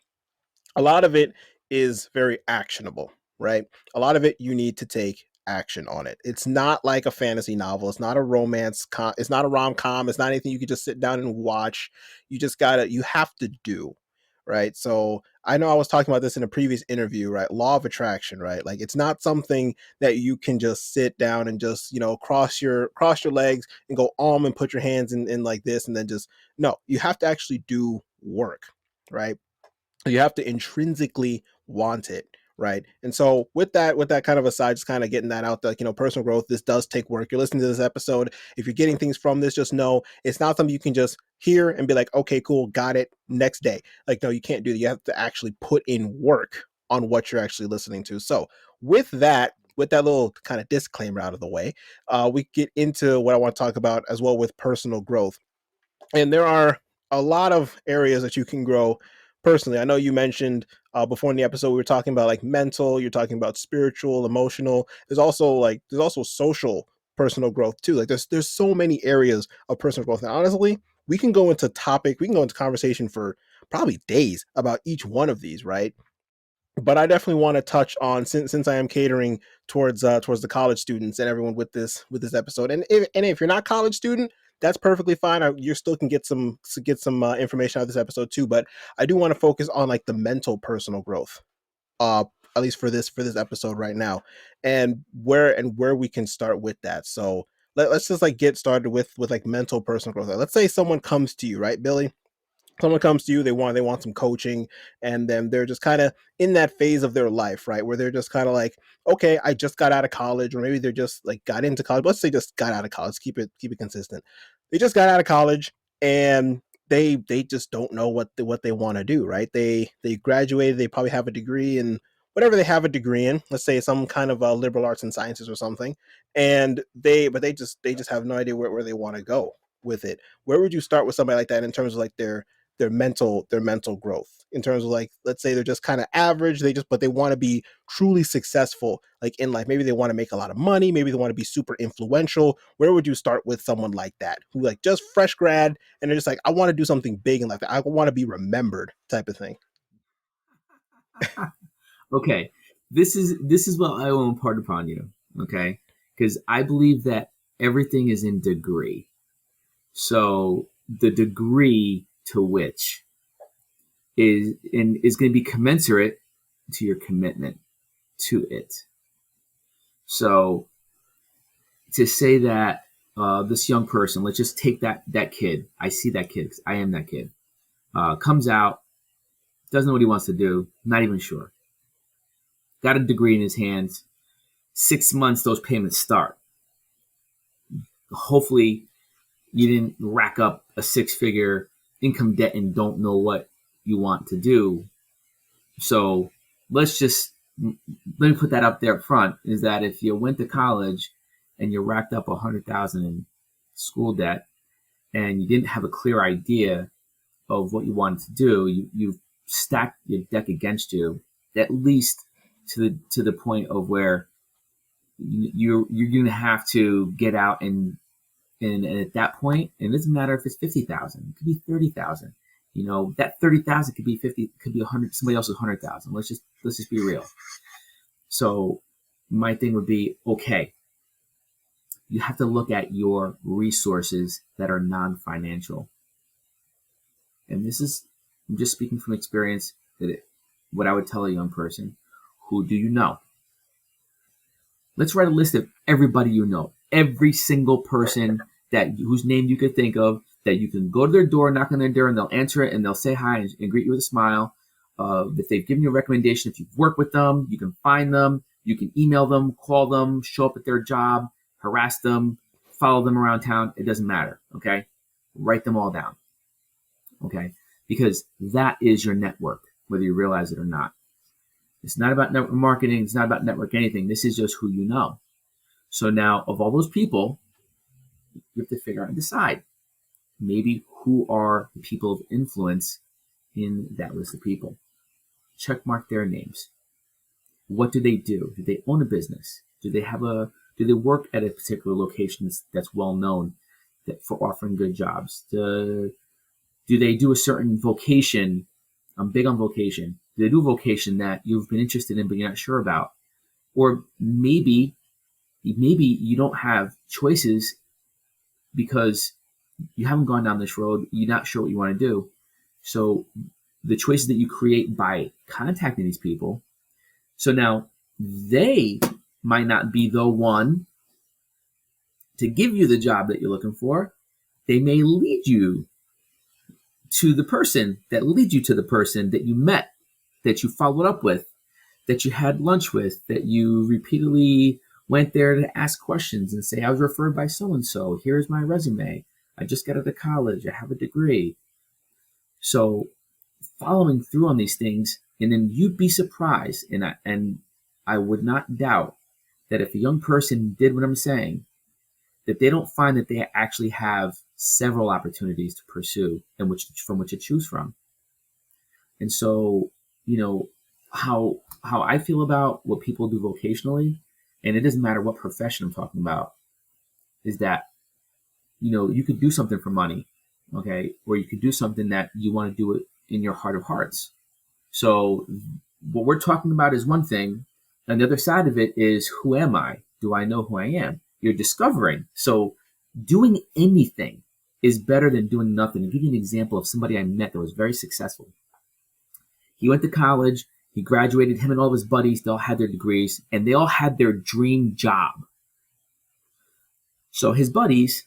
[SPEAKER 1] a lot of it is very actionable, right? A lot of it you need to take action on it. It's not like a fantasy novel. It's not a it's not a rom-com. It's not anything you could just sit down and watch. You have to do, right? So I know I was talking about this in a previous interview, right? Law of attraction, right? Like it's not something that you can just sit down and just, cross your legs and go and put your hands in like this and then just no, you have to actually do work, right? You have to intrinsically want it, right? And so with that kind of aside, just kind of getting that out there, personal growth, this does take work. You're listening to this episode, if you're getting things from this, just know it's not something you can just hear and be like, okay, cool, got it, next day. Like, no, you can't do that. You have to actually put in work on what you're actually listening to. So with that little kind of disclaimer out of the way, we get into what I want to talk about as well with personal growth. And there are a lot of areas that you can grow personally. I know you mentioned before in the episode we were talking about like mental, you're talking about spiritual, emotional. There's also social personal growth too. Like there's so many areas of personal growth. And honestly, we can go into conversation for probably days about each one of these, right? But I definitely want to touch on, since I am catering towards the college students and everyone with this episode. And if you're not a college student, that's perfectly fine. You still can get some information out of this episode too. But I do want to focus on like the mental personal growth, uh, at least for this episode right now, and where we can start with that. So let's just like get started with like mental personal growth. Let's say someone comes to you, right, Billy? Someone comes to you, they want some coaching, and then they're just kind of in that phase of their life, right, where they're just kind of like, okay, I just got out of college, or maybe they're just like got into college. Let's say just got out of college, keep it consistent. They just got out of college, and they just don't know what they want to do, right? They graduated, they probably have a degree in whatever they have a degree in, let's say some kind of liberal arts and sciences or something, and they just have no idea where they want to go with it. Where would you start with somebody like that in terms of like their mental growth, in terms of like, let's say they're just kind of average, but they want to be truly successful like in life? Maybe they want to make a lot of money, maybe they want to be super influential. Where would you start with someone like that, who like just fresh grad and they're just like, I want to do something big in life, I want to be remembered, type of thing?
[SPEAKER 2] Okay, this is what I will impart upon you. Okay, because I believe that everything is in degree. So the degree to which is going to be commensurate to your commitment to it. So to say that this young person, let's just take that kid. I see that kid 'cause I am that kid. Comes out, doesn't know what he wants to do, not even sure. Got a degree in his hands. 6 months, those payments start. Hopefully, you didn't rack up a six-figure income debt and don't know what you want to do. So let me put that up there up front, is that if you went to college and you racked up 100,000 in school debt and you didn't have a clear idea of what you wanted to do, you've stacked your deck against you, at least to the point of where you're going to have to get out and at that point, and it doesn't matter if it's 50,000, it could be 30,000. That 30,000 could be 50, could be 100, somebody else's 100,000. Let's just be real. So my thing would be, okay, you have to look at your resources that are non-financial. And I'm just speaking from experience, what I would tell a young person: who do you know? Let's write a list of everybody you know, every single person whose name you could think of, that you can go to their door, knock on their door, and they'll answer it, and they'll say hi and greet you with a smile. If they've given you a recommendation, if you've worked with them, you can find them, you can email them, call them, show up at their job, harass them, follow them around town. It doesn't matter. Okay, write them all down. Okay, because that is your network, whether you realize it or not. It's not about network marketing. It's not about network anything. This is just who you know. So now, of all those people, you have to figure out and decide maybe who are the people of influence in that list of people. Check mark their names. What do they do? Do they own a business? Do they work at a particular location that's well known for offering good jobs? Do they do a certain vocation? I'm big on vocation. Do they do a vocation that you've been interested in but you're not sure about? Or maybe you don't have choices because you haven't gone down this road. You're not sure what you want to do. So the choices that you create by contacting these people. So now they might not be the one to give you the job that you're looking for. They may lead you to the person that leads you to the person that you met, that you followed up with, that you had lunch with, that you repeatedly went there to ask questions and say, I was referred by so-and-so. Here's my resume. I just got out of college. I have a degree. So following through on these things, and then you'd be surprised. And I would not doubt that if a young person did what I'm saying, that they don't find that they actually have several opportunities to pursue and from which to choose from. And so, how I feel about what people do vocationally, and it doesn't matter what profession I'm talking about, is that, you could do something for money, okay? Or you could do something that you want to do it in your heart of hearts. So what we're talking about is one thing, and the other side of it is, who am I? Do I know who I am? You're discovering. So doing anything is better than doing nothing. I'll give you an example of somebody I met that was very successful. He went to college, he graduated, him and all of his buddies, they all had their degrees, and they all had their dream job. So his buddies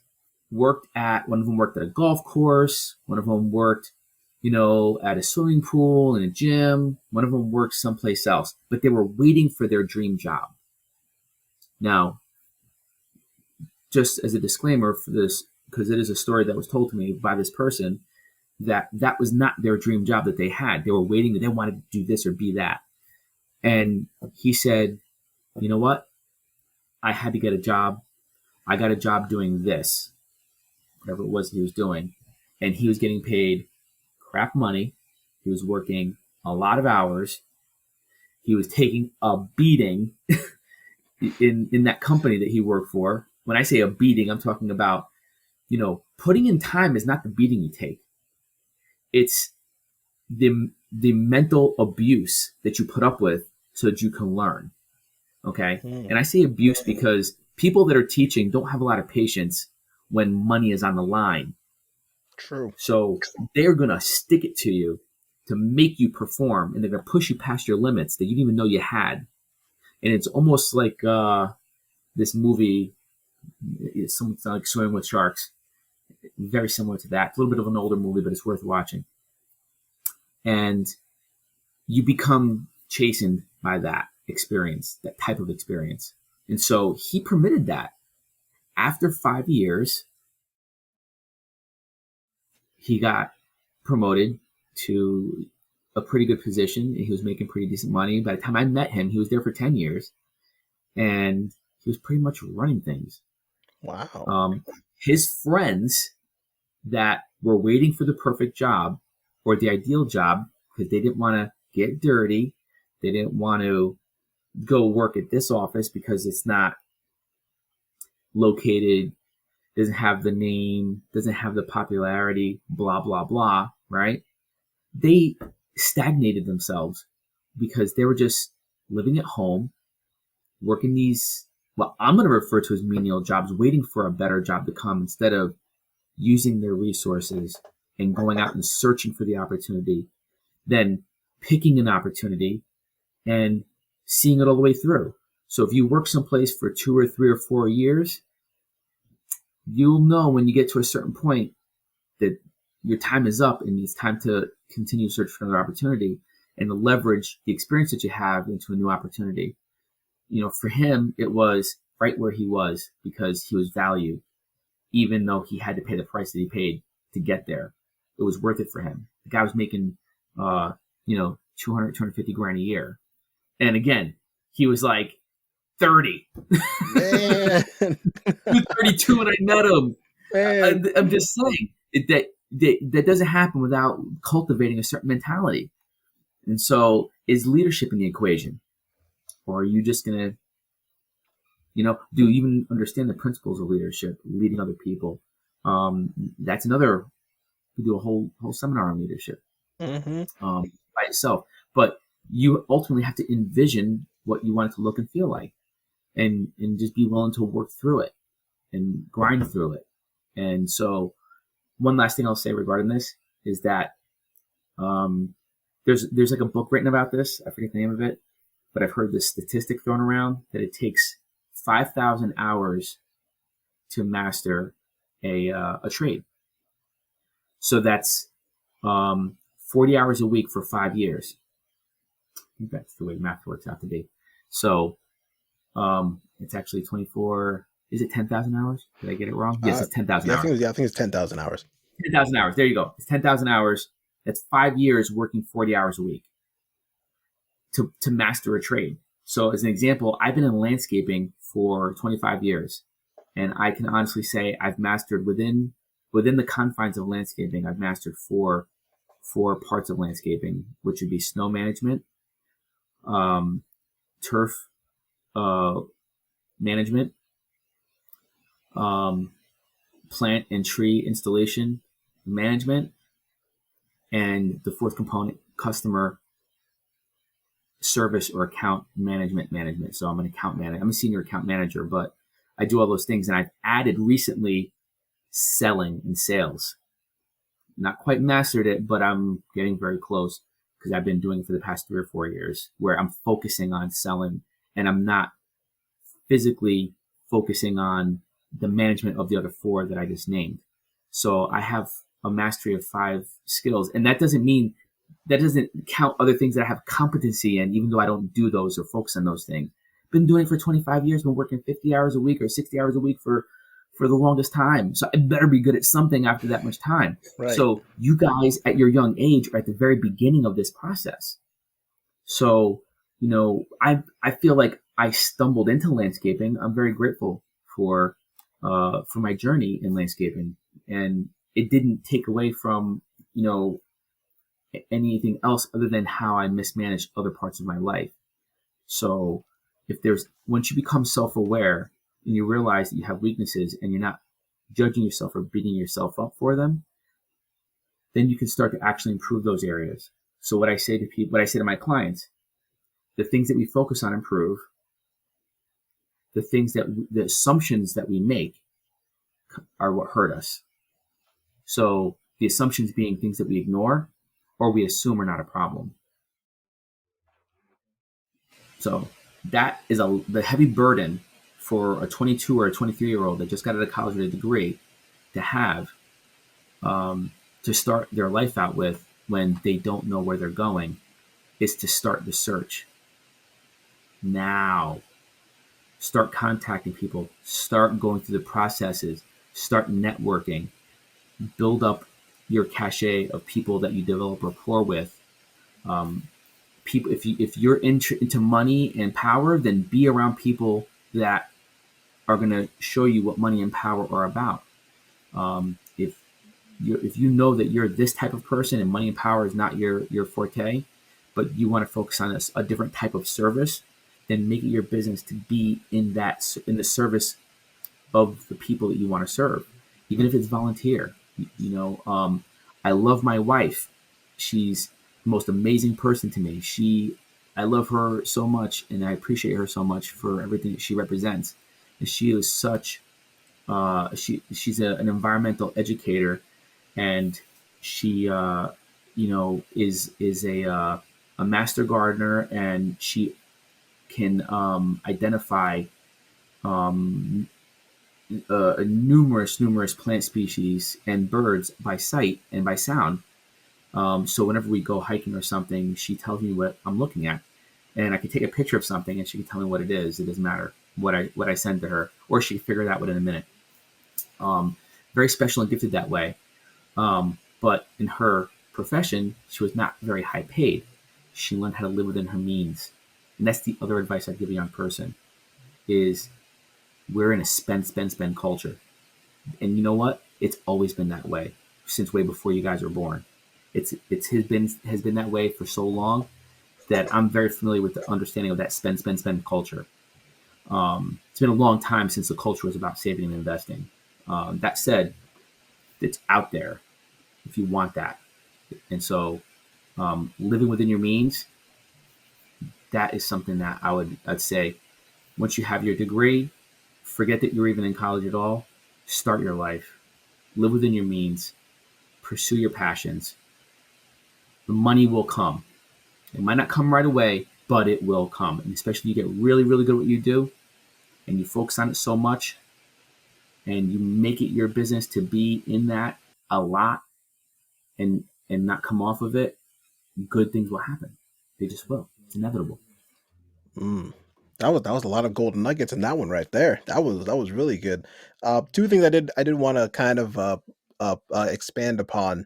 [SPEAKER 2] one of them worked at a golf course, one of them worked, at a swimming pool and a gym, one of them worked someplace else, but they were waiting for their dream job. Now, just as a disclaimer for this, because it is a story that was told to me by this person, that was not their dream job that they had. They were waiting, they wanted to do this or be that. And he said, you know what? I had to get a job. I got a job doing this, whatever it was he was doing. And he was getting paid crap money. He was working a lot of hours. He was taking a beating in that company that he worked for. When I say a beating, I'm talking about, putting in time is not the beating you take. It's the mental abuse that you put up with so that you can learn. Okay. And I say abuse because people that are teaching don't have a lot of patience when money is on the line.
[SPEAKER 1] True. So
[SPEAKER 2] they're going to stick it to you to make you perform, and they're going to push you past your limits that you didn't even know you had. And it's almost like this movie, it's like Swimming with Sharks. Very similar to that. It's a little bit of an older movie, but it's worth watching. And you become chastened by that experience, that type of experience. And so he permitted that. After 5 years, he got promoted to a pretty good position. He was making pretty decent money. By the time I met him, he was there for 10 years. And he was pretty much running things.
[SPEAKER 1] Wow.
[SPEAKER 2] His friends that were waiting for the perfect job or the ideal job, because they didn't want to get dirty, they didn't want to go work at this office because it's not located, doesn't have the name, doesn't have the popularity, blah, blah, blah, right? They stagnated themselves because they were just living at home, working these, what I'm going to refer to as menial jobs, waiting for a better job to come instead of using their resources and going out and searching for the opportunity, then picking an opportunity and seeing it all the way through. So if you work someplace for 2 or 3 or 4 years, you'll know when you get to a certain point that your time is up and it's time to continue to search for another opportunity and to leverage the experience that you have into a new opportunity. For him, it was right where he was because he was valued, even though he had to pay the price that he paid to get there. It was worth it for him. The guy was making, 250 grand a year. And again, he was like 30.
[SPEAKER 1] Man.
[SPEAKER 2] He was 32 when I met him. I'm just saying that that doesn't happen without cultivating a certain mentality. And so, is leadership in the equation, or are you just gonna, do you even understand the principles of leadership, leading other people? That's another. We do a whole seminar on leadership by itself. But you ultimately have to envision what you want it to look and feel like, and just be willing to work through it and grind through it. And so, one last thing I'll say regarding this is that there's like a book written about this. I forget the name of it, but I've heard this statistic thrown around that it takes 5,000 hours to master a trade. So that's 40 hours a week for 5 years. I think that's the way math works out to be. So it's actually 24. Is it 10,000 hours? Did I get it wrong? Yes, it's 10,000 hours.
[SPEAKER 1] I think it's 10,000 hours.
[SPEAKER 2] 10,000 hours. There you go. It's 10,000 hours. That's 5 years working 40 hours a week to master a trade. So as an example, I've been in landscaping for 25 years, and I can honestly say I've mastered within the confines of landscaping, I've mastered four parts of landscaping, which would be snow management, turf management, plant and tree installation management, and the fourth component, customer service or account management. So I'm an account manager. I'm a senior account manager, but I do all those things. And I've added recently selling and sales. Not quite mastered it, but I'm getting very close because I've been doing it for the past 3 or 4 years, where I'm focusing on selling and I'm not physically focusing on the management of the other 4 that I just named. So I have a mastery of 5 skills, and that doesn't count other things that I have competency in, even though I don't do those or focus on those things. Been doing it for 25 years, been working 50 hours a week or 60 hours a week for the longest time. So I better be good at something after that much time.
[SPEAKER 1] Right.
[SPEAKER 2] So you guys at your young age are at the very beginning of this process. So, I feel like I stumbled into landscaping. I'm very grateful for my journey in landscaping, and it didn't take away from, anything else other than how I mismanaged other parts of my life. So once you become self-aware and you realize that you have weaknesses and you're not judging yourself or beating yourself up for them, then you can start to actually improve those areas. So what I say to people, what I say to my clients, the things that we focus on improve. The assumptions that we make are what hurt us. So the assumptions being things that we ignore or we assume are not a problem. So that is the heavy burden for a 22 or a 23-year-old that just got out of college with a degree to have, to start their life out with when they don't know where they're going, is to start the search now. Start contacting people, start going through the processes, start networking, build up your cachet of people that you develop rapport with. People, if you're into money and power, then be around people that are going to show you what money and power are about. If you know that you're this type of person and money and power is not your forte, but you want to focus on a different type of service, then make it your business to be in the service of the people that you want to serve, even if it's volunteer. I love my wife. She's the most amazing person to me. I love her so much, and I appreciate her so much for everything that she represents. And she is such. She's an environmental educator, and she is a master gardener, and she can identify numerous plant species and birds by sight and by sound. So whenever we go hiking or something, she tells me what I'm looking at, and I can take a picture of something and she can tell me what it is. It doesn't matter what I send to her, or she can figure it out within a minute. Very special and gifted that way. But in her profession, she was not very high paid. She learned how to live within her means. And that's the other advice I'd give a young person is we're in a spend culture. And you know what? It's always been that way. since way before you guys were born. It's has been that way for so long that I'm very familiar with the understanding of that spend culture. It's been a long time since the culture was about saving and investing. That said, it's out there if you want that. And so, living within your means, that is something that I'd say once you have your degree, forget that you're even in college at all. Start your life, live within your means, pursue your passions. The money will come. It might not come right away, but it will come. And especially if you get really, really good at what you do and you focus on it so much and you make it your business to be in that a lot and not come off of it, good things will happen. They just will. It's inevitable.
[SPEAKER 1] Mm. That was a lot of golden nuggets in that one right there. That was really good. Two things I did want to kind of expand upon.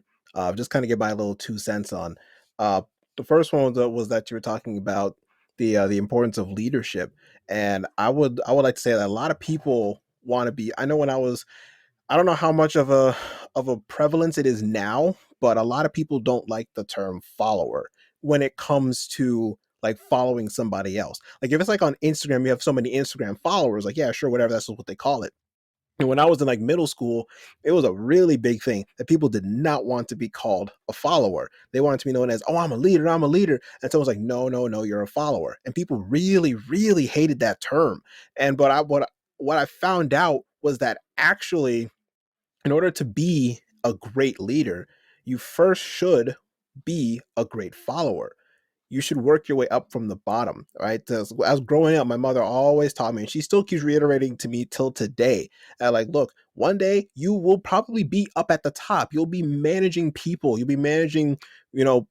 [SPEAKER 1] Just kind of get my little 2 cents on. Uh, the first one was that you were talking about the importance of leadership, and I would like to say that a lot of people want to be. I know when I don't know how much of a prevalence it is now, but a lot of people don't like the term follower when it comes to like following somebody else. Like if it's like on Instagram, you have so many Instagram followers, like yeah, sure, whatever, that's what they call it. And when I was in like middle school, it was a really big thing that people did not want to be called a follower. They wanted to be known as, oh, I'm a leader, I'm a leader. And someone's like, no, no, no, you're a follower. And people really, really hated that term. And but I what I found out was that actually in order to be a great leader, you first should be a great follower. You should work your way up from the bottom, right? As I was growing up, my mother always taught me, and she still keeps reiterating to me till today, like, look, one day you will probably be up at the top. You'll be managing people. You'll be managing,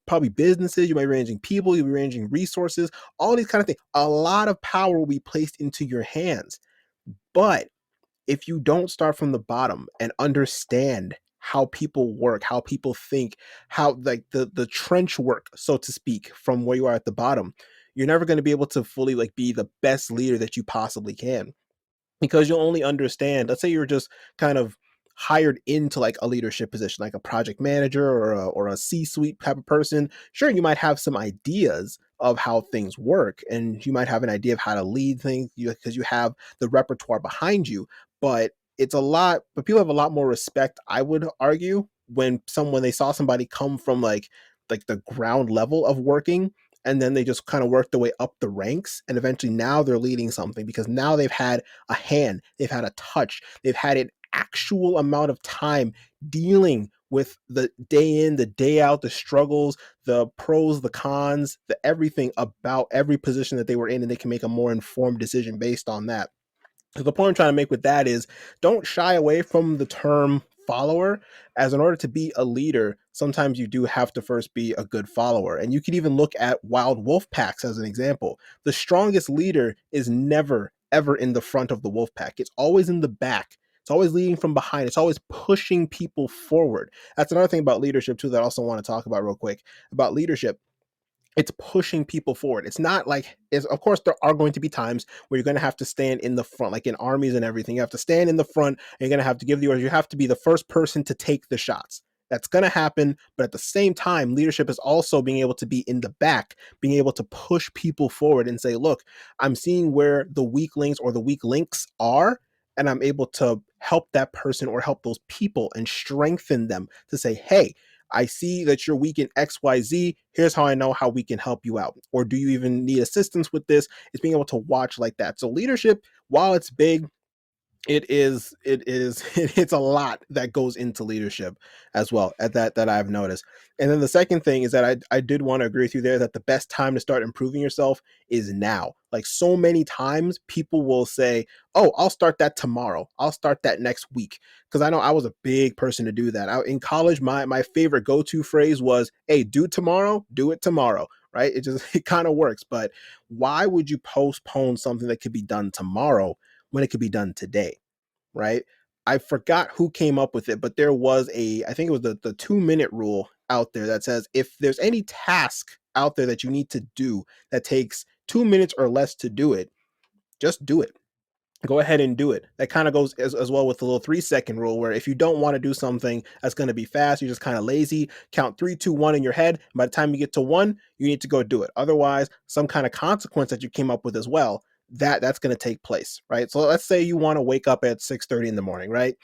[SPEAKER 1] probably businesses. You might be managing people. You'll be managing resources, all these kind of things. A lot of power will be placed into your hands. But if you don't start from the bottom and understand how people work, how people think, how like the trench work, so to speak, from where you are at the bottom, you're never going to be able to fully like be the best leader that you possibly can, because you'll only understand, let's say you're just kind of hired into like a leadership position like a project manager or a C-suite type of person. Sure, you might have some ideas of how things work and you might have an idea of how to lead things because you have the repertoire behind you, but but people have a lot more respect, I would argue, when they saw somebody come from like the ground level of working, and then they just kind of work their way up the ranks and eventually now they're leading something because now they've had a hand, they've had a touch, they've had an actual amount of time dealing with the day in, the day out, the struggles, the pros, the cons, the everything about every position that they were in, and they can make a more informed decision based on that. So the point I'm trying to make with that is don't shy away from the term follower, as in order to be a leader, sometimes you do have to first be a good follower. And you can even look at wild wolf packs as an example. The strongest leader is never, ever in the front of the wolf pack. It's always in the back. It's always leading from behind. It's always pushing people forward. That's another thing about leadership, too, that I also want to talk about real quick. About leadership, it's pushing people forward. It's not like, of course, there are going to be times where you're going to have to stand in the front, like in armies and everything. You have to stand in the front and you're going to have to give the orders. You have to be the first person to take the shots. That's going to happen. But at the same time, leadership is also being able to be in the back, being able to push people forward and say, look, I'm seeing where the weak links or the weak links are, and I'm able to help that person or help those people and strengthen them to say, hey, I see that you're weak in XYZ. Here's how I know how we can help you out. Or do you even need assistance with this? It's being able to watch like that. So leadership, while it's big, it's a lot that goes into leadership as well at that I've noticed. And then the second thing is that I did want to agree with you there that the best time to start improving yourself is now. Like so many times people will say, oh, I'll start that tomorrow, I'll start that next week, because I know I was a big person to do that. In college, my favorite go-to phrase was, hey, do tomorrow, do it tomorrow, right? It kind of works. But why would you postpone something that could be done tomorrow when it could be done today, right? I forgot who came up with it, but there was I think it was the 2 minute rule out there that says if there's any task out there that you need to do that takes 2 minutes or less to do it, just do it. go ahead and do it. That kind of goes as well with the little 3 second rule, where if you don't want to do something that's going to be fast, you're just kind of lazy, count 3, 2, 1 in your head. By the time you get to 1, you need to go do it. Otherwise, some kind of consequence that you came up with as well, that's going to take place, right? So let's say you want to wake up at 6:30 in the morning, right?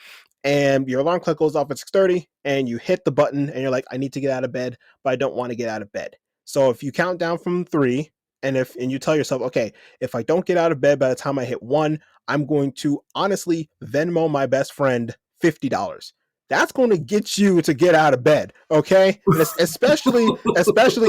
[SPEAKER 1] And your alarm clock goes off at 6:30 and you hit the button and you're like, I need to get out of bed, but I don't want to get out of bed. So if you count down from 3, and you tell yourself, okay, if I don't get out of bed by the time I hit 1, I'm going to honestly Venmo my best friend $50. That's going to get you to get out of bed, okay? And especially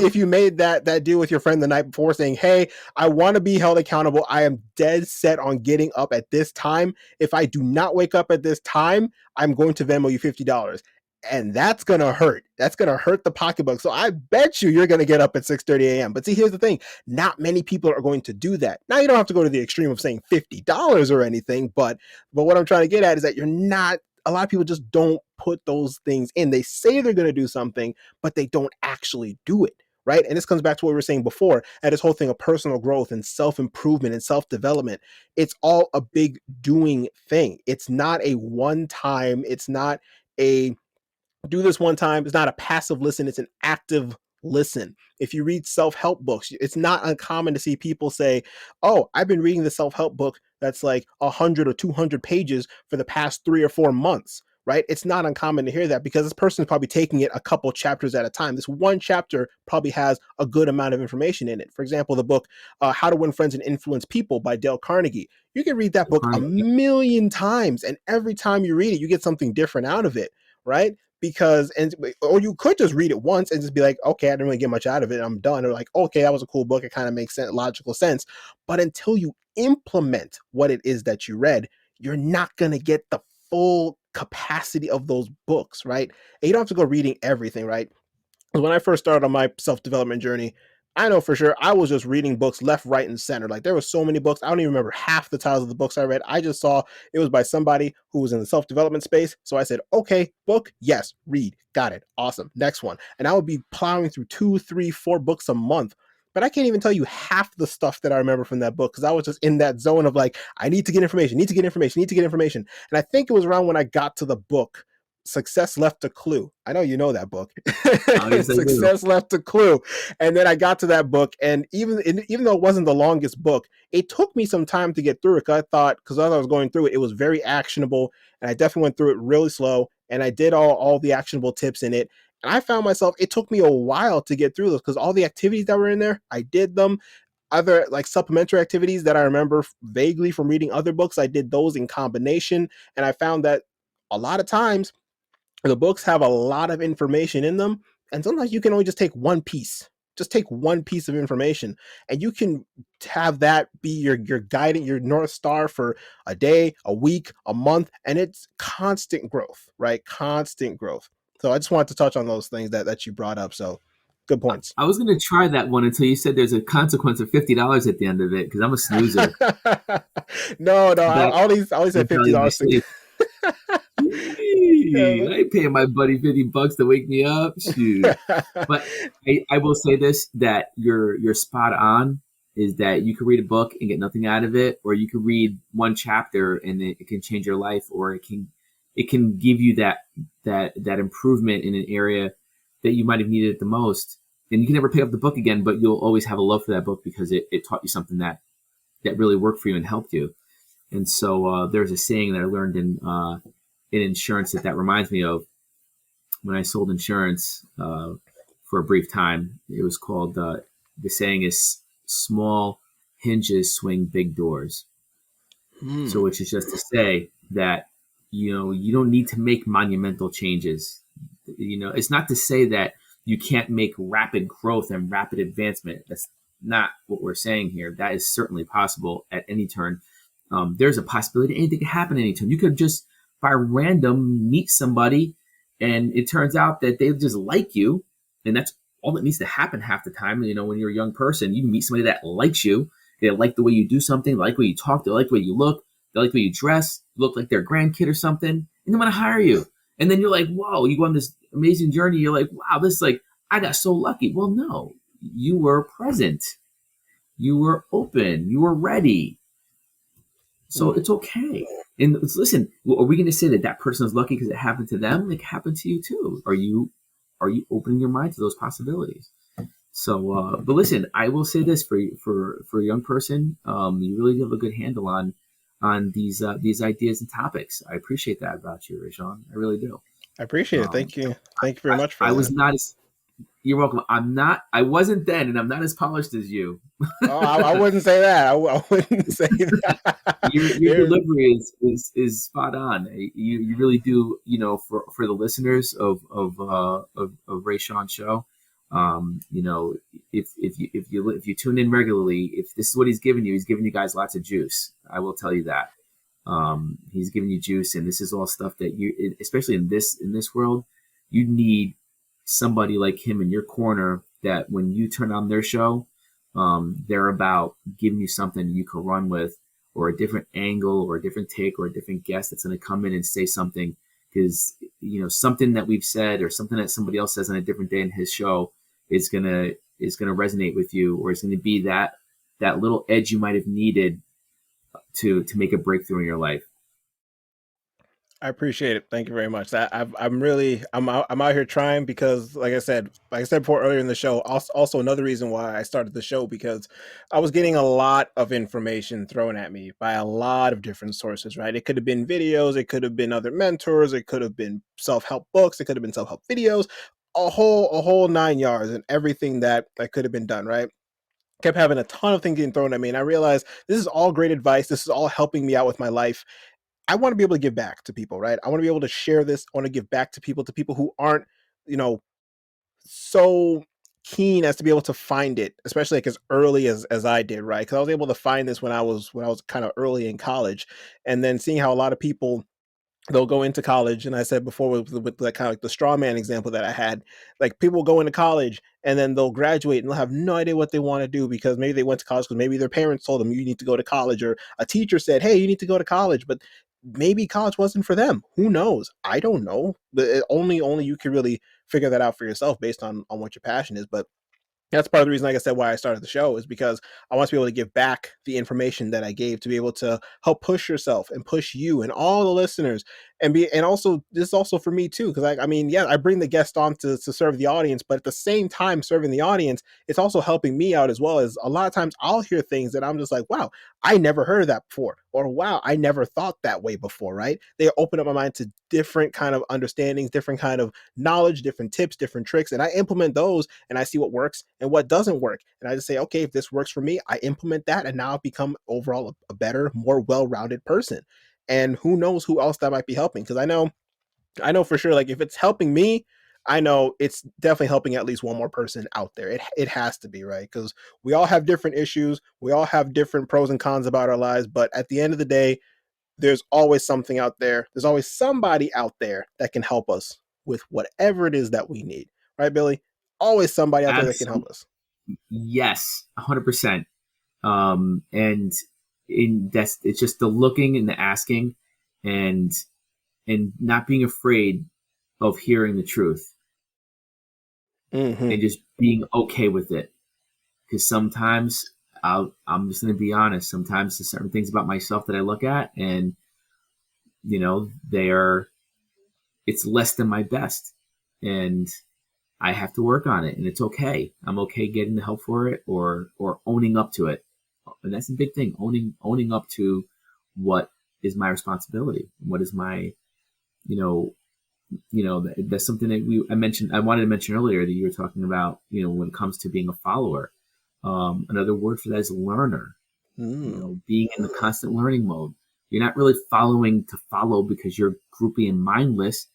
[SPEAKER 1] if you made that deal with your friend the night before, saying, "Hey, I want to be held accountable. I am dead set on getting up at this time. If I do not wake up at this time, I'm going to Venmo you $50." And that's gonna hurt. That's gonna hurt the pocketbook. So I bet you're gonna get up at 6:30 a.m. But see, here's the thing: not many people are going to do that. Now, you don't have to go to the extreme of saying $50 or anything, but what I'm trying to get at is that you're not. A lot of people just don't put those things in. They say they're gonna do something, but they don't actually do it. Right. And this comes back to what we were saying before, and this whole thing of personal growth and self-improvement and self-development. It's all a big doing thing. It's not a one time, it's not a do this one time. It's not a passive listen, it's an active listen. If you read self-help books, it's not uncommon to see people say, "Oh, I've been reading the self-help book that's like 100 or 200 pages for the past 3 or 4 months." Right? It's not uncommon to hear that because this person is probably taking it a couple chapters at a time. This one chapter probably has a good amount of information in it. For example, the book How to Win Friends and Influence People by Dale Carnegie. You can read that book a million times, and every time you read it, you get something different out of it, right? Because or you could just read it once and just be like, okay, I didn't really get much out of it, I'm done. Or like, okay, that was a cool book, it kind of makes sense, logical sense. But until you implement what it is that you read, you're not going to get the full capacity of those books, right? And you don't have to go reading everything, right? When I first started on my self-development journey, I know for sure I was just reading books left, right, and center. Like there were so many books. I don't even remember half the titles of the books I read. I just saw it was by somebody who was in the self-development space. So I said, okay, book, yes, read. Got it. Awesome. Next one. And I would be plowing through 2, 3, 4 books a month. But I can't even tell you half the stuff that I remember from that book because I was just in that zone of like, I need to get information, need to get information, need to get information. And I think it was around when I got to the book Success Left a Clue. I know you know that book. Success Left a Clue. And then I got to that book, and even though it wasn't the longest book, it took me some time to get through it because as I was going through it, it was very actionable, and I definitely went through it really slow, and I did all the actionable tips in it. And I found myself, it took me a while to get through this because all the activities that were in there, I did them. Other like supplementary activities that I remember vaguely from reading other books, I did those in combination. And I found that a lot of times the books have a lot of information in them, and sometimes you can only just take one piece. Just take one piece of information, and you can have that be your guiding, your North Star for a day, a week, a month, and it's constant growth, right? Constant growth. So I just wanted to touch on those things that you brought up. So good points.
[SPEAKER 2] I was going to try that one until you said there's a consequence of $50 at the end of it because I'm a snoozer.
[SPEAKER 1] No, I
[SPEAKER 2] That
[SPEAKER 1] always said $50.
[SPEAKER 2] I ain't paying my buddy $50 to wake me up. Shoot. But I will say this, that you're spot on, is that you can read a book and get nothing out of it, or you can read one chapter and it can change your life, or it can give you that improvement in an area that you might have needed it the most. And you can never pick up the book again, but you'll always have a love for that book because it taught you something that really worked for you and helped you. And so there's a saying that I learned in insurance that reminds me of when I sold insurance for a brief time. It was called, the saying is, small hinges swing big doors. So which is just to say that, you don't need to make monumental changes. It's not to say that you can't make rapid growth and rapid advancement. That's not what we're saying here. That is certainly possible at any turn. There's a possibility anything can happen at any turn. You could just by random meet somebody and it turns out that they just like you, and that's all that needs to happen half the time. When you're a young person, you meet somebody that likes you. They like the way you do something, they like the way you talk, they like the way you look, they like the way you dress, you look like their grandkid or something, and they want to hire you. And then you're like, whoa, you go on this amazing journey. You're like, wow, this is like, I got so lucky. Well, no, you were present. You were open. You were ready. So it's okay. And listen, are we going to say that that person is lucky because it happened to them? It happened to you too. Are you opening your mind to those possibilities? So, but listen, I will say this for a young person, you really have a good handle on these ideas and topics. I appreciate that about you, Rajon. I really do.
[SPEAKER 1] I appreciate it.
[SPEAKER 2] Um,
[SPEAKER 1] Thank you very much for
[SPEAKER 2] I was
[SPEAKER 1] that.
[SPEAKER 2] not as You're welcome. I wasn't then, and I'm not as polished as you.
[SPEAKER 1] Oh, I wouldn't say that. I wouldn't say that.
[SPEAKER 2] Your delivery is spot on. You really do. For the listeners of Ray Sean's show, if you tune in regularly, if this is what he's giving you guys lots of juice. I will tell you that. He's giving you juice, and this is all stuff that especially in this world, you need somebody like him in your corner that when you turn on their show, they're about giving you something you can run with, or a different angle, or a different take, or a different guest that's going to come in and say something, because something that we've said or something that somebody else says on a different day in his show is gonna resonate with you, or it's going to be that little edge you might have needed to make a breakthrough in your life.
[SPEAKER 1] I appreciate it. Thank you very much. I'm out here trying because, like I said before earlier in the show, also another reason why I started the show, because I was getting a lot of information thrown at me by a lot of different sources, right? It could have been videos, it could have been other mentors, it could have been self-help books, it could have been self-help videos, a whole nine yards, and everything that could have been done, right? Kept having a ton of things getting thrown at me, and I realized this is all great advice. This is all helping me out with my life. I want to be able to give back to people, right? I want to be able to share this. I want to give back to people who aren't, you know, so keen as to be able to find it, especially like as early as I did, right? Because I was able to find this when I was kind of early in college, and then seeing how a lot of people, they'll go into college, and I said before with that kind of like the straw man example that I had, like people go into college and then they'll graduate and they'll have no idea what they want to do, because maybe they went to college because maybe their parents told them you need to go to college, or a teacher said, hey, you need to go to college, but maybe college wasn't for them. Who knows? I don't know. But only you can really figure that out for yourself based on what your passion is. But that's part of the reason, like I said, why I started the show, is because I want to be able to give back the information that I gave, to be able to help push yourself and push you and all the listeners, and also this is also for me too, because I mean, yeah, I bring the guest on to serve the audience, but at the same time serving the audience, it's also helping me out, as well as a lot of times I'll hear things that I'm just like, wow, I never heard of that before, or wow, I never thought that way before, right? They open up my mind to different kind of understandings, different kind of knowledge, different tips, different tricks, and I implement those, and I see what works and what doesn't work. And I just say, okay, if this works for me, I implement that, and now I've become overall a better, more well-rounded person. And who knows who else that might be helping? Because I know for sure, like if it's helping me, I know it's definitely helping at least one more person out there. It has to be, right? Because we all have different issues, we all have different pros and cons about our lives, but at the end of the day, there's always something out there. There's always somebody out there that can help us with whatever it is that we need. Right, Billy? Always somebody out there that can help
[SPEAKER 2] Absolutely,
[SPEAKER 1] us.
[SPEAKER 2] yes, 100%. And it's just the looking and the asking, and not being afraid of hearing the truth,
[SPEAKER 1] Mm-hmm.
[SPEAKER 2] and just being okay with it. Because sometimes I'm just going to be honest. Sometimes there's certain things about myself that I look at, and they are it's less than my best, and I have to work on it, and it's okay. I'm okay getting the help for it, or owning up to it, and that's a big thing. Owning up to what is my responsibility, what is my you know that's something that I wanted to mention earlier, that you were talking about, when it comes to being a follower. Another word for that is learner.
[SPEAKER 1] Mm.
[SPEAKER 2] Being in the constant learning mode. You're not really following to follow because you're groupie and mindless.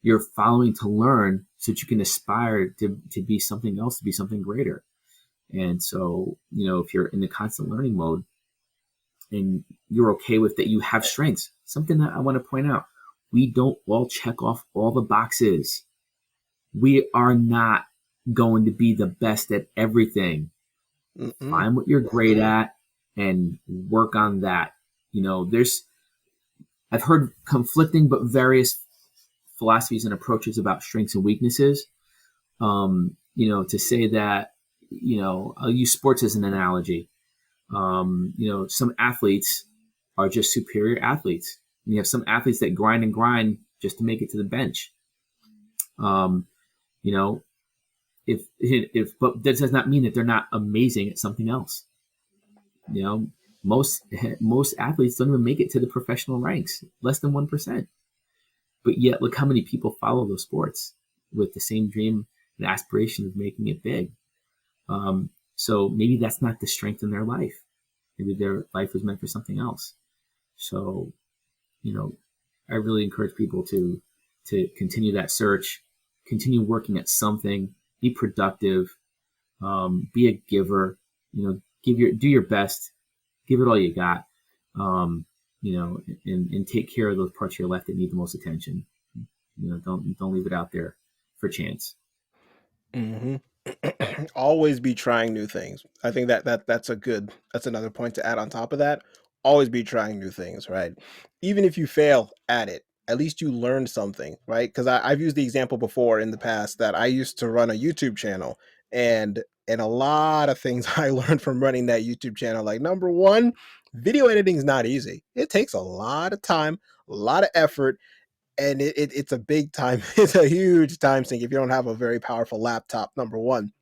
[SPEAKER 2] You're following to learn so that you can aspire to be something else, to be something greater. And so, if you're in the constant learning mode and you're okay with that, you have strengths. Something that I want to point out: we don't all check off all the boxes. We are not going to be the best at everything.
[SPEAKER 1] Mm-mm.
[SPEAKER 2] Find what you're great at and work on that. I've heard conflicting but various philosophies and approaches about strengths and weaknesses. To say that, I'll use sports as an analogy. Some athletes are just superior athletes. And you have some athletes that grind and grind just to make it to the bench. Um, you know, but that does not mean that they're not amazing at something else. You know, most athletes don't even make it to the professional ranks, less than 1%. But yet, look how many people follow those sports with the same dream and aspiration of making it big. So maybe that's not the strength in their life. Maybe their life was meant for something else. So, I really encourage people to continue that search, continue working at something, be productive, be a giver. Do your best, give it all you got. And take care of those parts of your life that need the most attention. Don't leave it out there for chance.
[SPEAKER 1] Mm-hmm. Always be trying new things. I think that's another point to add on top of that. Always be trying new things, right? Even if you fail at it, at least you learned something, right? Because I've used the example before in the past that I used to run a YouTube channel, and a lot of things I learned from running that YouTube channel. Like, number one, video editing is not easy. It takes a lot of time, a lot of effort, and it's a big time. It's a huge time sink if you don't have a very powerful laptop. Number one.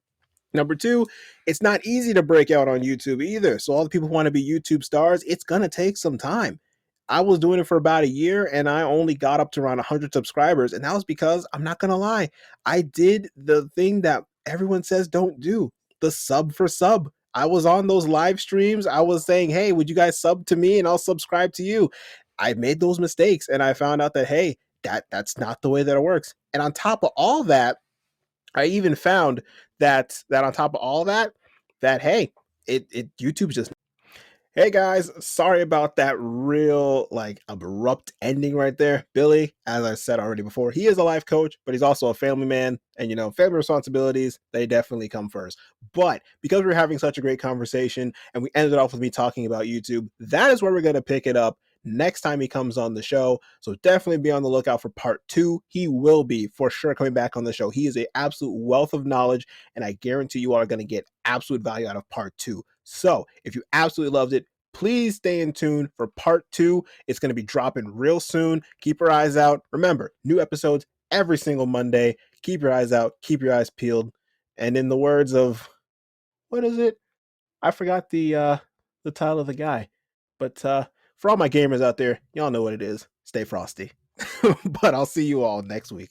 [SPEAKER 1] Number two, it's not easy to break out on YouTube either. So all the people who want to be YouTube stars, it's gonna take some time. I was doing it for about a year and I only got up to around 100 subscribers, and that was because, I'm not gonna lie, I did the thing that everyone says don't do, the sub for sub. I was on those live streams. I was saying, hey, would you guys sub to me and I'll subscribe to you? I made those mistakes and I found out that, hey, that's not the way that it works. And on top of all that, I even found that on top of all that, that hey, it YouTube's just, hey guys, sorry about that real like abrupt ending right there. Billy, as I said already before, he is a life coach, but he's also a family man, and family responsibilities, they definitely come first. But because we're having such a great conversation and we ended off with me talking about YouTube, that is where we're going to pick it up next time he comes on the show. So definitely be on the lookout for part 2. He will be for sure coming back on the show. He is an absolute wealth of knowledge, and I guarantee you are going to get absolute value out of part 2. So if you absolutely loved it, please stay in tune for part 2. It's going to be dropping real soon. Keep your eyes out. Remember, new episodes every single Monday. Keep your eyes out. Keep your eyes peeled. And in the words of, what is it? I forgot the title of the guy. But for all my gamers out there, y'all know what it is. Stay frosty. But I'll see you all next week.